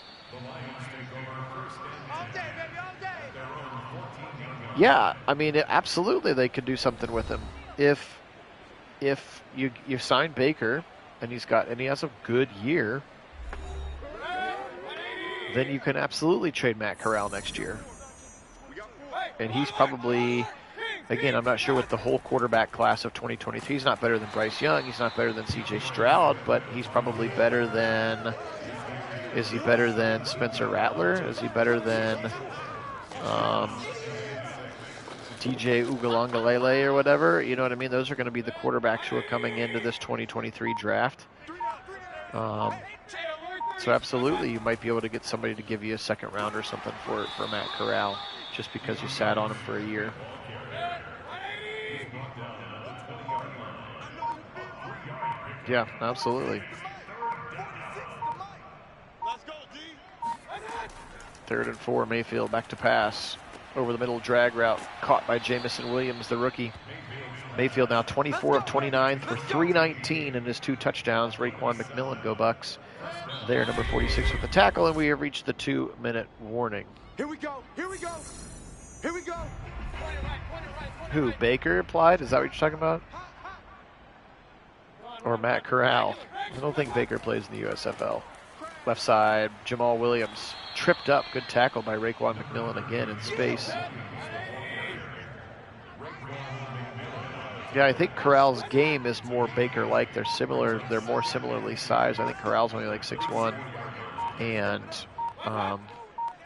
[SPEAKER 1] Yeah, I mean, absolutely they could do something with him. If you sign Baker and he has a good year, then you can absolutely trade Matt Corral next year. And he's probably, again, I'm not sure what the whole quarterback class of 2023. He's not better than Bryce Young. He's not better than C.J. Stroud, but he's probably better than. Is he better than Spencer Rattler? Is he better than DJ Ugalongalele or whatever? You know what I mean? Those are going to be the quarterbacks who are coming into this 2023 draft. So absolutely, you might be able to get somebody to give you a 2nd round or something for Matt Corral, just because you sat on him for a year. Yeah, absolutely. 3rd and 4, Mayfield back to pass. Over the middle drag route, caught by Jamison Williams, the rookie. Mayfield now 24 of 29 for 319 in his 2 touchdowns. Raekwon McMillan, go Bucks. There, number 46 with the tackle, and we have reached the 2-minute warning.
[SPEAKER 2] Here we go.
[SPEAKER 1] Who, Baker applied? Is that what you're talking about? Or Matt Corral? I don't think Baker plays in the USFL. Left side, Jamal Williams. Tripped up. Good tackle by Raekwon McMillan again in space. Yeah, I think Corral's game is more Baker-like. They're similar. They're more similarly sized. I think Corral's only like 6'1", and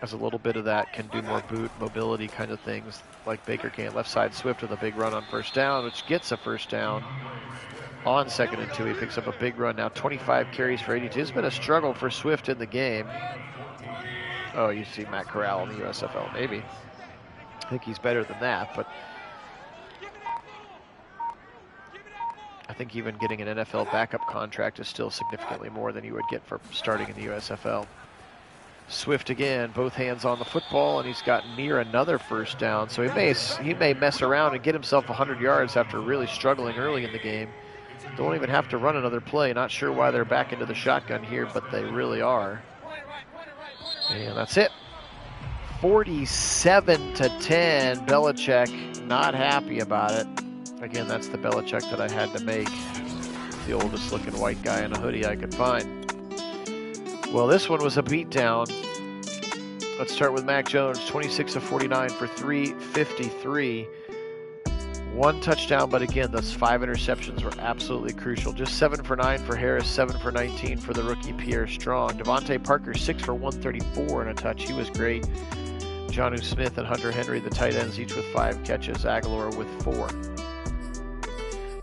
[SPEAKER 1] has a little bit of that, can do more boot mobility kind of things like Baker can. Left side Swift with a big run on 1st down, which gets a 1st down. On 2nd and 2, he picks up a big run now. 25 carries for 82. It's been a struggle for Swift in the game. Oh, you see Matt Corral in the USFL, maybe. I think he's better than that, but I think even getting an NFL backup contract is still significantly more than you would get for starting in the USFL. Swift again, both hands on the football, and he's got near another 1st down. So he may mess around and get himself 100 yards after really struggling early in the game. Don't even have to run another play. Not sure why they're back into the shotgun here, but they really are. And that's it. 47-10. Belichick not happy about it. Again, that's the Belichick that I had to make. The oldest looking white guy in a hoodie I could find. Well, this one was a beatdown. Let's start with Mac Jones. 26 of 49 for 353. 1 touchdown, but again, those 5 interceptions were absolutely crucial. Just 7 for 9 for Harris, 7 for 19 for the rookie Pierre Strong. Devontae Parker, 6 for 134 and a touch. He was great. Jonnu Smith and Hunter Henry, the tight ends, each with 5 catches. Aguilar with 4.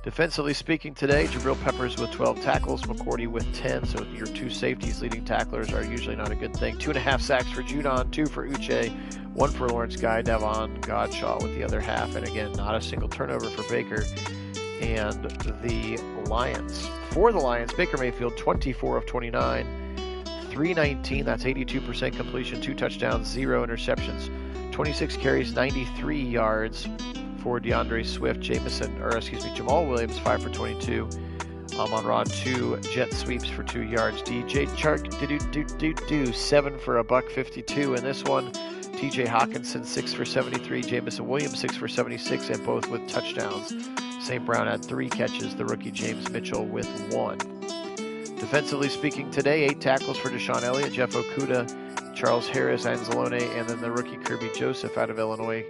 [SPEAKER 1] Defensively speaking today, Jabril Peppers with 12 tackles, McCourty with 10, so your 2 safeties leading tacklers are usually not a good thing. 2.5 sacks for Judon, 2 for Uche, 1 for Lawrence Guy, Devon Godshaw with the other half, and again, not a single turnover for Baker and the Lions. For the Lions, Baker Mayfield, 24 of 29, 319, that's 82% completion, 2 touchdowns, 0 interceptions, 26 carries, 93 yards. For DeAndre Swift, Jamal Williams, 5 for 22. Amon-Ra, 2 jet sweeps for 2 yards. DJ Chark, 7 for $152 in this one. TJ Hawkinson, 6 for 73. Jamison Williams, 6 for 76, and both with touchdowns. St. Brown had 3 catches. The rookie James Mitchell with 1. Defensively speaking today, 8 tackles for Deshaun Elliott, Jeff Okudah, Charles Harris, Anzalone, and then the rookie Kirby Joseph out of Illinois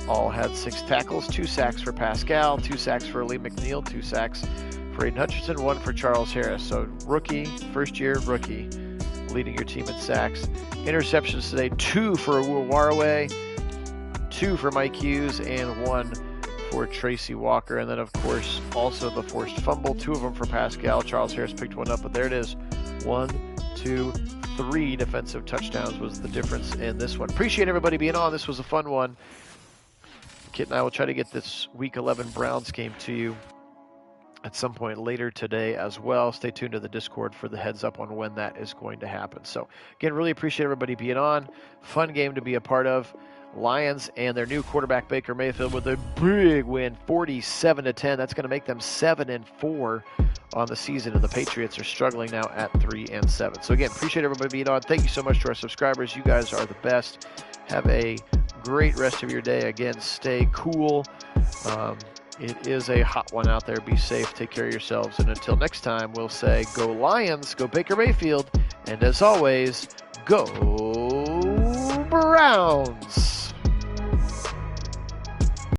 [SPEAKER 1] all had 6 tackles, 2 sacks for Pascal, 2 sacks for Lee McNeil, 2 sacks for Aiden Hutchinson, 1 for Charles Harris. So rookie, first-year rookie, leading your team in sacks. Interceptions today, 2 for Awaraway, 2 for Mike Hughes, and 1 for Tracy Walker. And then, of course, also the forced fumble, 2 of them for Pascal. Charles Harris picked 1 up, but there it is. 1, 2, 3 defensive touchdowns was the difference in this one. Appreciate everybody being on. This was a fun one. Kit and I will try to get this Week 11 Browns game to you at some point later today as well. Stay tuned to the Discord for the heads up on when that is going to happen. So, again, really appreciate everybody being on. Fun game to be a part of. Lions and their new quarterback Baker Mayfield with a big win, 47-10. That's going to make them 7-4 on the season, and the Patriots are struggling now at 3-7. So again, appreciate everybody being on. Thank you so much to our subscribers. You guys are the best. Have a great rest of your day. Again, stay cool. It is a hot one out there. Be safe. Take care of yourselves. And until next time, we'll say go Lions, go Baker Mayfield, and as always, go Browns.